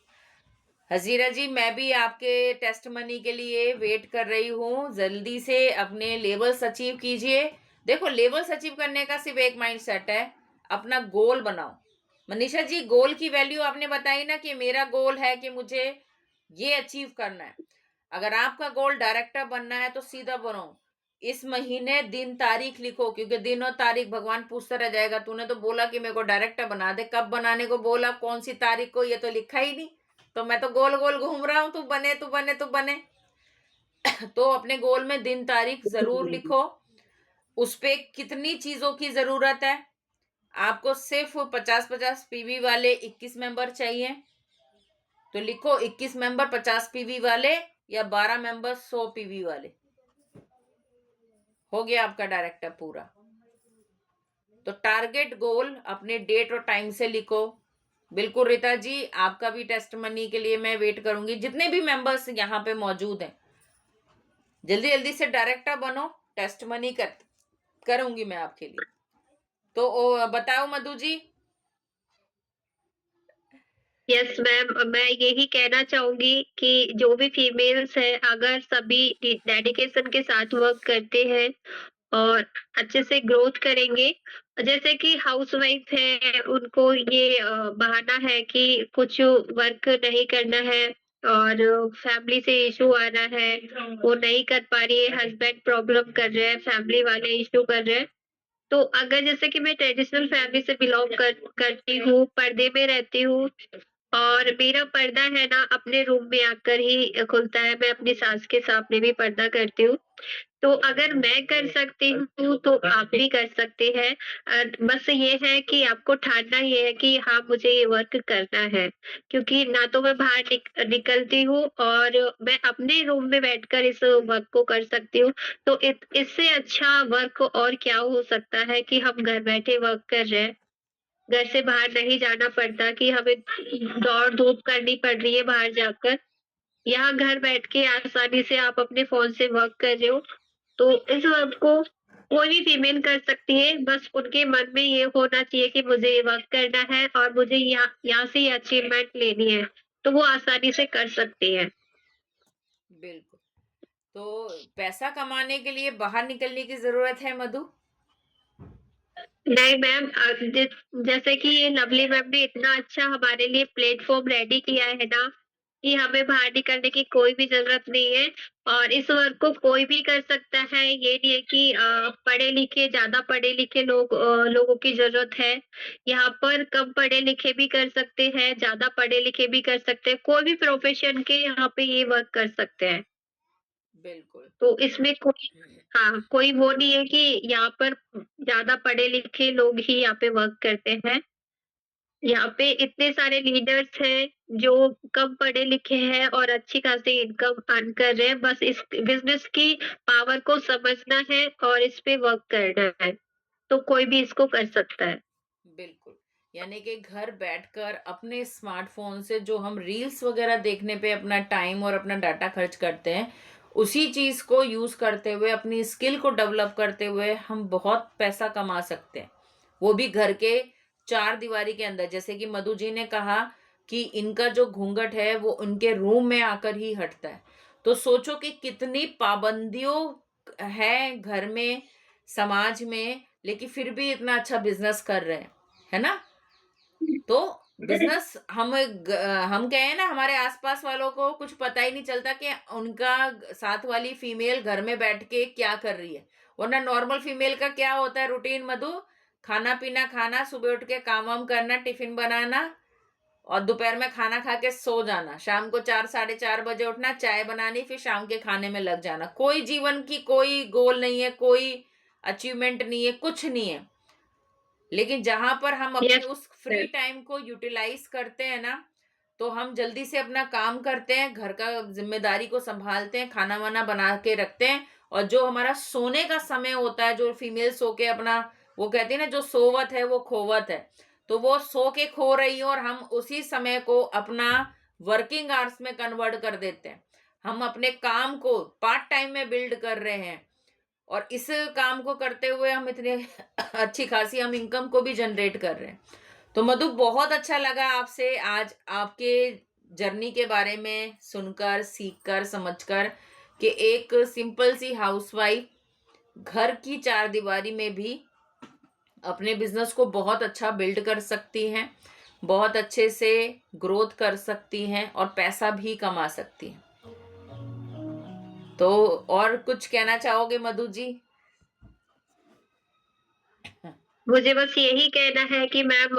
हजीरा जी, मैं भी आपके टेस्ट मनी के लिए वेट कर रही हूँ। जल्दी से अपने लेवल्स अचीव कीजिए। देखो, लेवल्स अचीव करने का सिर्फ एक माइंड सेट है, अपना गोल बनाओ। मनीषा जी, गोल की वैल्यू आपने बताई ना कि मेरा गोल है कि मुझे ये अचीव करना है। अगर आपका गोल डायरेक्टर बनना है तो सीधा बनो, इस महीने दिन तारीख लिखो, क्योंकि दिन और तारीख भगवान पूछता रह जाएगा, तूने तो बोला कि मेरे को डायरेक्टर बना दे, कब बनाने को बोला, कौन सी तारीख को, ये तो लिखा ही नहीं। तो मैं तो गोल गोल घूम रहा हूं, तू बने तू बने तू बने तो अपने गोल में दिन तारीख जरूर लिखो, उस पे कितनी चीजों की जरूरत है। आपको सिर्फ 50-50 पीवी वाले 21 मेंबर चाहिए, तो लिखो 21 मेंबर 50 पीवी वाले, या 12 मेंबर 100 पीवी वाले। हो गया आपका डायरेक्टर पूरा। तो टारगेट गोल अपने डेट और टाइम से लिखो। बिल्कुल रीता जी, आपका भी टेस्ट मनी के लिए मैं वेट करूंगी। जितने भी मेंबर्स यहाँ पे मौजूद हैं, जल्दी जल्दी से डायरेक्टर बनो, टेस्ट मनी करूंगी मैं आपके लिए। तो बताओ मधु जी। यस मैम, मैं यही कहना चाहूंगी कि जो भी फीमेल्स है, अगर सभी डेडिकेशन के साथ वर्क करते हैं और अच्छे से ग्रोथ करेंगे, जैसे कि हाउसवाइफ है, उनको ये बहाना है कि कुछ वर्क नहीं करना है और फैमिली से इशू आ रहा है, वो नहीं कर पा रही है, हस्बैंड प्रॉब्लम कर रहे हैं, फैमिली वाले इशू कर रहे हैं। तो अगर जैसे कि मैं ट्रेडिशनल फैमिली से बिलोंग करती हूँ, पर्दे में रहती हूँ, और मेरा पर्दा है ना अपने रूम में आकर ही खुलता है, मैं अपनी सास के सामने भी पर्दा करती हूँ। तो अगर मैं कर सकती हूँ तो आप भी कर सकते हैं। बस ये है कि आपको ठानना ये है कि हाँ, मुझे ये वर्क करना है। क्योंकि ना तो मैं बाहर निकलती हूँ और मैं अपने रूम में बैठकर इस वर्क को कर सकती हूँ। तो इससे अच्छा वर्क और क्या हो सकता है कि हम घर बैठे वर्क कर रहे हैं। घर से बाहर नहीं जाना पड़ता कि हमें दौड़-धूप करनी पड़ रही है बाहर जाकर। यहाँ घर बैठ के आसानी से आप अपने फ़ोन से वर्क कर रहे हो, तो इस वर्क को कोई भी फीमेल कर सकती है, बस उनके मन में ये होना चाहिए कि मुझे ये वर्क करना है और मुझे यहाँ यहाँ से ये अचीवमेंट लेनी है, तो वो आसानी से कर सकती है। बिल्कुल। तो पैसा कमाने के लिए बाहर निकलने की ज़रूरत है मधु? नहीं मैम, जैसे कि ये लवली मैम ने इतना अच्छा हमारे लिए प्लेटफ़ॉर्म रेडी किया है ना, कि हमें बाहर निकलने की कोई भी ज़रूरत नहीं है और इस वर्क को कोई भी कर सकता है। ये नहीं है कि पढ़े-लिखे ज़्यादा पढ़े-लिखे लोगों की ज़रूरत है। यहाँ पर कम पढ़े-लिखे भी कर सकते हैं, ज़्यादा पढ़े-लिखे भी कर सकते हैं। कोई भी प्रोफ़ेशन के यहाँ पे ये वर्क कर सकते हैं। बिल्कुल। तो इसमें कोई हाँ, कोई वो नहीं है कि यहाँ पर ज़्यादा पढ़े-लिखे लोग ही यहाँ पे वर्क करते हैं। यहाँ पे इतने सारे लीडर्स हैं, जो कम पढ़े-लिखे हैं और अच्छी खासी इनकम अर्न कर रहे हैं। बस इस बिज़नेस की पावर को समझना है और इस पे वर्क करना है, तो कोई भी इसको कर सकता है। बिल्कुल। यानी कि घर बैठकर अपने स्मार्टफ़ोन से जो हम रील्स वग़ैरह देखने पे अपना टाइम और अपना डाटा खर्च करते हैं, उसी चीज़ को यूज़ करते हुए, अपनी स्किल को डेवलप करते हुए हम बहुत पैसा कमा सकते हैं। वो भी घर के चार दीवारी के अंदर। जैसे कि मधु जी ने कहा कि इनका जो घूँघट है, वो उनके रूम में आकर ही हटता है। तो सोचो कि कितनी पाबंदियों हैं घर में, समाज में, लेकिन फिर भी इतना अच्छा बिज़नेस कर रहे हैं। है ना? तो बिज़नेस हम कहें ना, हमारे आस-पास वालों को कुछ पता ही नहीं चलता कि उनका साथ वाली फीमेल घर में बैठ के क्या कर रही है। वरना नॉर्मल फीमेल का क्या होता है रूटीन मधु? खाना-पीना खाना, सुबह उठ के काम-वाम करना, टिफ़िन बनाना और दोपहर में खाना खा के सो जाना। शाम को 4 साढ़े 4 बजे उठना, चाय बनानी, फिर शाम के खाने में लग जाना। कोई जीवन की कोई गोल नहीं है, कोई अचीवमेंट नहीं है, कुछ नहीं है। लेकिन जहाँ पर हम अपने यस उस फ्री टाइम को यूटिलाइज करते हैं ना, तो हम जल्दी से अपना काम करते हैं, घर का ज़िम्मेदारी को सँभालते हैं, खाना-वाना बना के रखते हैं और जो हमारा सोने का समय होता है, जो फीमेल सो के अपना, वो कहती है ना, जो सोवत है वो खोवत है। तो वो सो के खो रही है और हम उसी समय को अपना वर्किंग आवर्स में कन्वर्ट कर देते हैं। हम अपने काम को पार्ट टाइम में बिल्ड कर रहे हैं और इस काम को करते हुए हम इतने अच्छी खासी हम इनकम को भी जनरेट कर रहे हैं। तो मधु, बहुत अच्छा लगा आपसे आज आपके जर्नी के बारे में सुनकर, सीखकर, समझकर कि एक सिंपल सी हाउसवाइफ घर की चारदीवारी में भी अपने बिजनेस को बहुत अच्छा बिल्ड कर सकती हैं, बहुत अच्छे से ग्रोथ कर सकती हैं और पैसा भी कमा सकती हैं। तो और कुछ कहना चाहोगे मधु जी? मुझे बस यही कहना है कि मैम,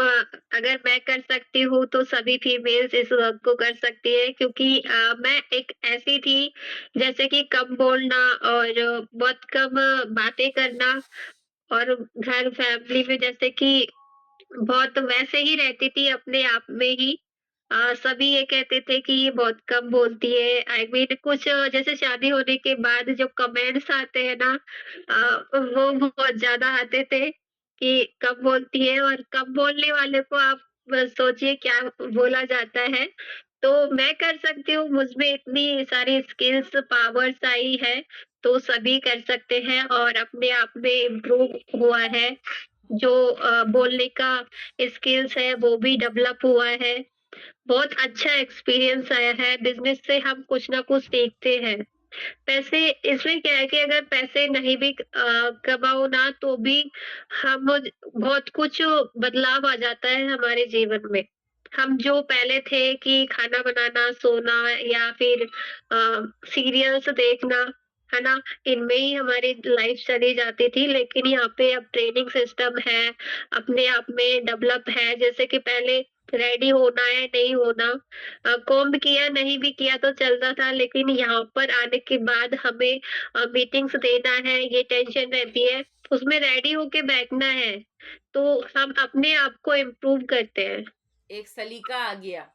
अगर मैं कर सकती हूँ तो सभी फीमेल्स इस वर्क को कर सकती है, क्योंकि मैं एक ऐसी थी जैसे कि कम बोलना और बहुत कम बातें करना और घर फैमिली में जैसे कि बहुत वैसे ही रहती थी अपने आप में ही। सभी ये कहते थे कि ये बहुत कम बोलती है। आई मीन कुछ जैसे शादी होने के बाद जो कमेंट्स आते हैं ना, वो बहुत ज़्यादा आते थे कि कम बोलती है, और कम बोलने वाले को आप बस सोचिए क्या बोला जाता है। तो मैं कर सकती हूँ, मुझमें इतनी सारी स्किल्स, पावर्स आई है, तो सभी कर सकते हैं और अपने आप में इम्प्रूव हुआ है। जो बोलने का स्किल्स है वो भी डेवलप हुआ है। बहुत अच्छा एक्सपीरियंस आया है, बिज़नेस से हम कुछ ना कुछ सीखते हैं। पैसे इसमें क्या है कि अगर पैसे नहीं भी कमाओ ना तो भी हम बहुत कुछ बदलाव आ जाता है हमारे जीवन में। हम जो पहले थे कि खाना बनाना, सोना या फिर सीरियल्स देखना, है ना? इनमें ही हमारी लाइफ चली जाती थी, लेकिन यहाँ पे अब ट्रेनिंग सिस्टम है, अपने आप में डेवलप है। जैसे कि पहले रेडी होना है, नहीं होना। कॉम्ब किया, नहीं भी किया तो चलता था, लेकिन यहाँ पर आने के बाद हमें मीटिंग्स देना है, ये टेंशन रहती है। उसमें रेडी होके बैठना है, तो हम अपने आप को इम्प्रूव करते हैं। एक सलीका आ गया,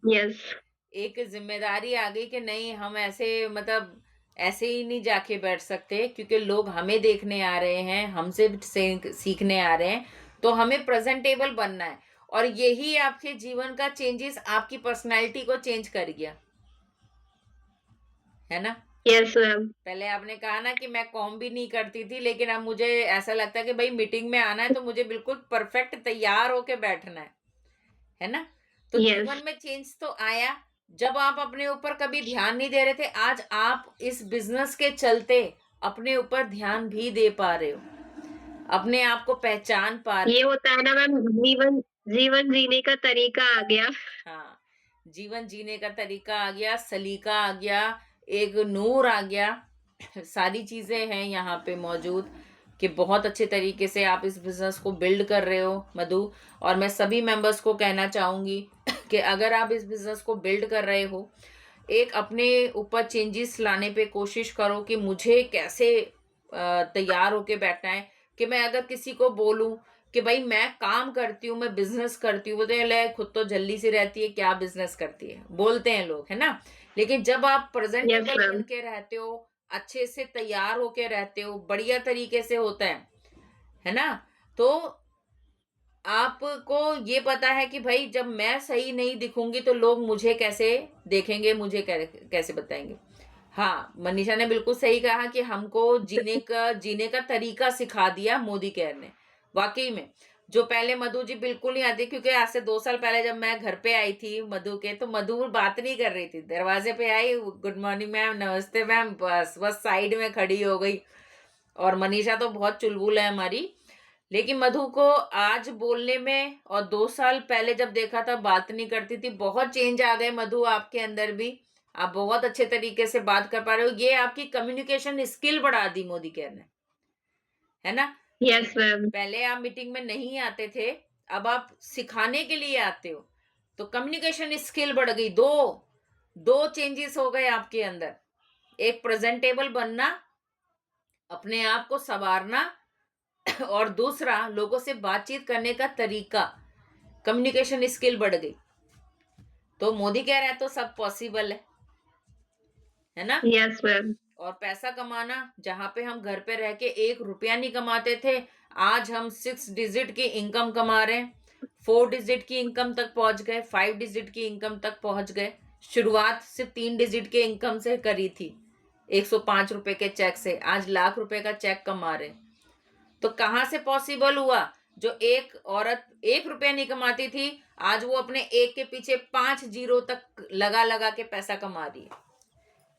यस, एक ज़िम्मेदारी आ गई कि नहीं हम ऐसे मतलब ऐसे ही नहीं जाके बैठ सकते, क्योंकि लोग हमें देखने आ रहे हैं, हमसे सीखने आ रहे हैं, तो हमें प्रेजेंटेबल बनना है। और यही आपके जीवन का चेंजेस आपकी पर्सनैलिटी को चेंज कर गया, है ना? Yes ma'am. पहले आपने कहा ना कि मैं कॉम भी नहीं करती थी, लेकिन अब मुझे ऐसा लगता है कि भाई मीटिंग में आना है तो मुझे बिल्कुल परफेक्ट तैयार होके बैठना है ना? तो यस, जीवन में चेंज तो आया जब आप अपने ऊपर कभी ध्यान नहीं दे रहे थे। आज आप इस बिजनेस के चलते अपने ऊपर ध्यान भी दे पा रहे हो, अपने आप को पहचान पा रहे ये होता है ना मैम, जीवन जीवन जीने का तरीका आ गया। हो। हाँ, जीवन जीने का तरीका आ गया, सलीका आ गया, एक नूर आ गया। सारी चीजें हैं यहाँ पे मौजूद कि बहुत अच्छे तरीके से आप इस बिजनेस को बिल्ड कर रहे हो मधु। और मैं सभी मेंबर्स को कहना चाहूंगी कि अगर आप इस बिजनेस को बिल्ड कर रहे हो, एक अपने ऊपर चेंजेस लाने पे कोशिश करो कि मुझे कैसे तैयार होके बैठना है। कि मैं अगर किसी को बोलूं कि भाई मैं काम करती हूँ, मैं बिजनेस करती हूँ, बोलते हैं ले खुद तो जल्दी सी रहती है, क्या बिजनेस करती है, बोलते हैं लोग, है ना? लेकिन जब आप यस प्रेजेंटेबल बन मैम। के रहते हो, अच्छे से तैयार होके रहते हो, बढ़िया तरीके से होता है ना? तो आपको ये पता है कि भाई जब मैं सही नहीं दिखूंगी तो लोग मुझे कैसे देखेंगे, मुझे कैसे बताएंगे। हाँ, मनीषा ने बिल्कुल सही कहा कि हमको जीने का तरीका सिखा दिया मोदी केयर ने, वाकई में। जो पहले मधु जी बिल्कुल नहीं आती, क्योंकि आज से 2 साल पहले जब मैं घर पे आई थी मधु के, तो मधु बात नहीं कर रही थी, दरवाजे पे आई, गुड मॉर्निंग मैम, नमस्ते मैम, बस बस साइड में खड़ी हो गई। और मनीषा तो बहुत चुलबुल है हमारी, लेकिन मधु को आज बोलने में, और 2 साल पहले जब देखा था बात नहीं करती थी, बहुत चेंज आ गए मधु आपके अंदर भी। आप बहुत अच्छे तरीके से बात कर पा रहे हो, ये आपकी कम्युनिकेशन स्किल बढ़ा दी मोदी केयर ने, है ना? Yes ma'am. पहले आप मीटिंग में नहीं आते थे, अब आप सिखाने के लिए आते हो, तो कम्युनिकेशन स्किल बढ़ गई। दो दो चेंजेस हो गए आपके अंदर, एक प्रेजेंटेबल बनना, अपने आप को संवारना, और दूसरा लोगों से बातचीत करने का तरीका, कम्युनिकेशन स्किल बढ़ गई। तो मोदी कह रहा है तो सब पॉसिबल है ना? Yes ma'am. और पैसा कमाना, जहां पे हम घर पे रह के 1 रुपया नहीं कमाते थे, आज हम 6 डिजिट की इनकम कमा रहे हैं, 4 डिजिट की इनकम तक पहुंच गए, 5 डिजिट की इनकम तक पहुंच गए। शुरुआत सिर्फ 3 डिजिट के इनकम से करी थी, 105 रुपए के चेक से, आज लाख रुपए का चेक कमा रहे हैं। तो कहाँ से पॉसिबल हुआ? जो एक औरत 1 रुपया नहीं कमाती थी, आज वो अपने एक के पीछे 5 जीरो तक लगा लगा के पैसा कमा रही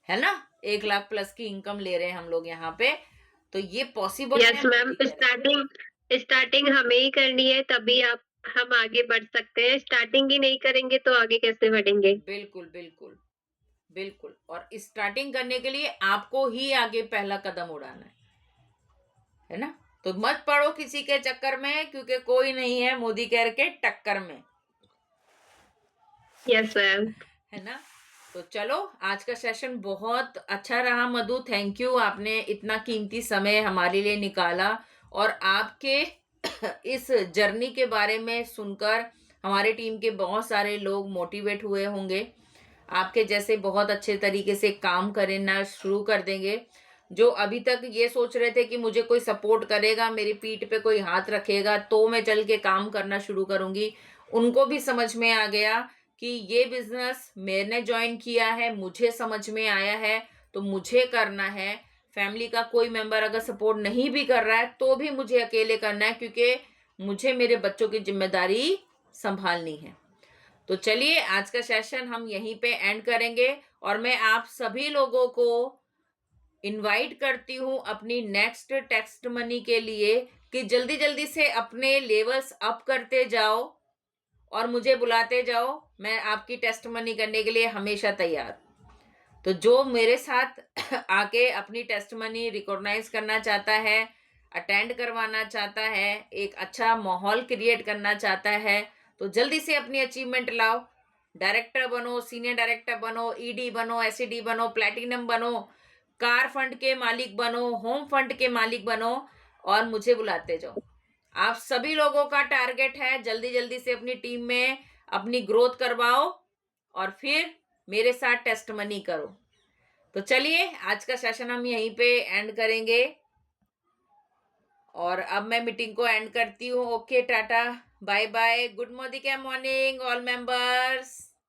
है ना? 1 लाख प्लस की इनकम ले रहे हैं हम लोग यहाँ पे। तो ये पॉसिबल है यस मैम, मोदी कह रहे स्टार्टिंग स्टार्टिंग हमें ही करनी है, तभी आप हम आगे बढ़ सकते हैं। स्टार्टिंग ही नहीं करेंगे तो आगे कैसे बढ़ेंगे? हैं। बिल्कुल बिल्कुल बिल्कुल। और स्टार्टिंग करने के लिए आपको ही आगे पहला कदम उड़ाना है ना? तो मत पड़ो किसी के चक्कर में, क्योंकि कोई नहीं है मोदी केयर के टक्कर में, यस मैम। है ना? तो चलो, आज का सेशन बहुत अच्छा रहा मधु, थैंक यू, आपने इतना कीमती समय हमारे लिए निकाला। और आपके इस जर्नी के बारे में सुनकर हमारे टीम के बहुत सारे लोग मोटिवेट हुए होंगे, आपके जैसे बहुत अच्छे तरीके से काम करना शुरू कर देंगे। जो अभी तक ये सोच रहे थे कि मुझे कोई सपोर्ट करेगा, मेरी पीठ पे कोई हाथ रखेगा तो मैं चल के काम करना शुरू करूंगी, उनको भी समझ में आ गया कि ये बिजनेस मैंने ज्वाइन किया है, मुझे समझ में आया है, तो मुझे करना है। फैमिली का कोई मेंबर अगर सपोर्ट नहीं भी कर रहा है तो भी मुझे अकेले करना है, क्योंकि मुझे मेरे बच्चों की जिम्मेदारी संभालनी है। तो चलिए, आज का सेशन हम यहीं पे एंड करेंगे, और मैं आप सभी लोगों को इनवाइट करती हूँ अपनी नेक्स्ट टेक्स्ट मनी के लिए, कि जल्दी जल्दी से अपने लेवल्स अप करते जाओ और मुझे बुलाते जाओ। मैं आपकी टेस्ट मनी करने के लिए हमेशा तैयार। तो जो मेरे साथ आके अपनी टेस्ट मनी रिकॉग्नाइज करना चाहता है, अटेंड करवाना चाहता है, एक अच्छा माहौल क्रिएट करना चाहता है, तो जल्दी से अपनी अचीवमेंट लाओ, डायरेक्टर बनो, सीनियर डायरेक्टर बनो, ईडी बनो, एसईडी बनो, प्लैटिनम बनो, कार फंड के मालिक बनो, होम फंड के मालिक बनो और मुझे बुलाते जाओ। आप सभी लोगों का टारगेट है जल्दी जल्दी से अपनी टीम में अपनी ग्रोथ करवाओ और फिर मेरे साथ टेस्ट मनी करो। तो चलिए आज का सेशन हम यहीं पे एंड करेंगे और अब मैं मीटिंग को एंड करती हूँ। Okay, tata, bye bye, good morning all members.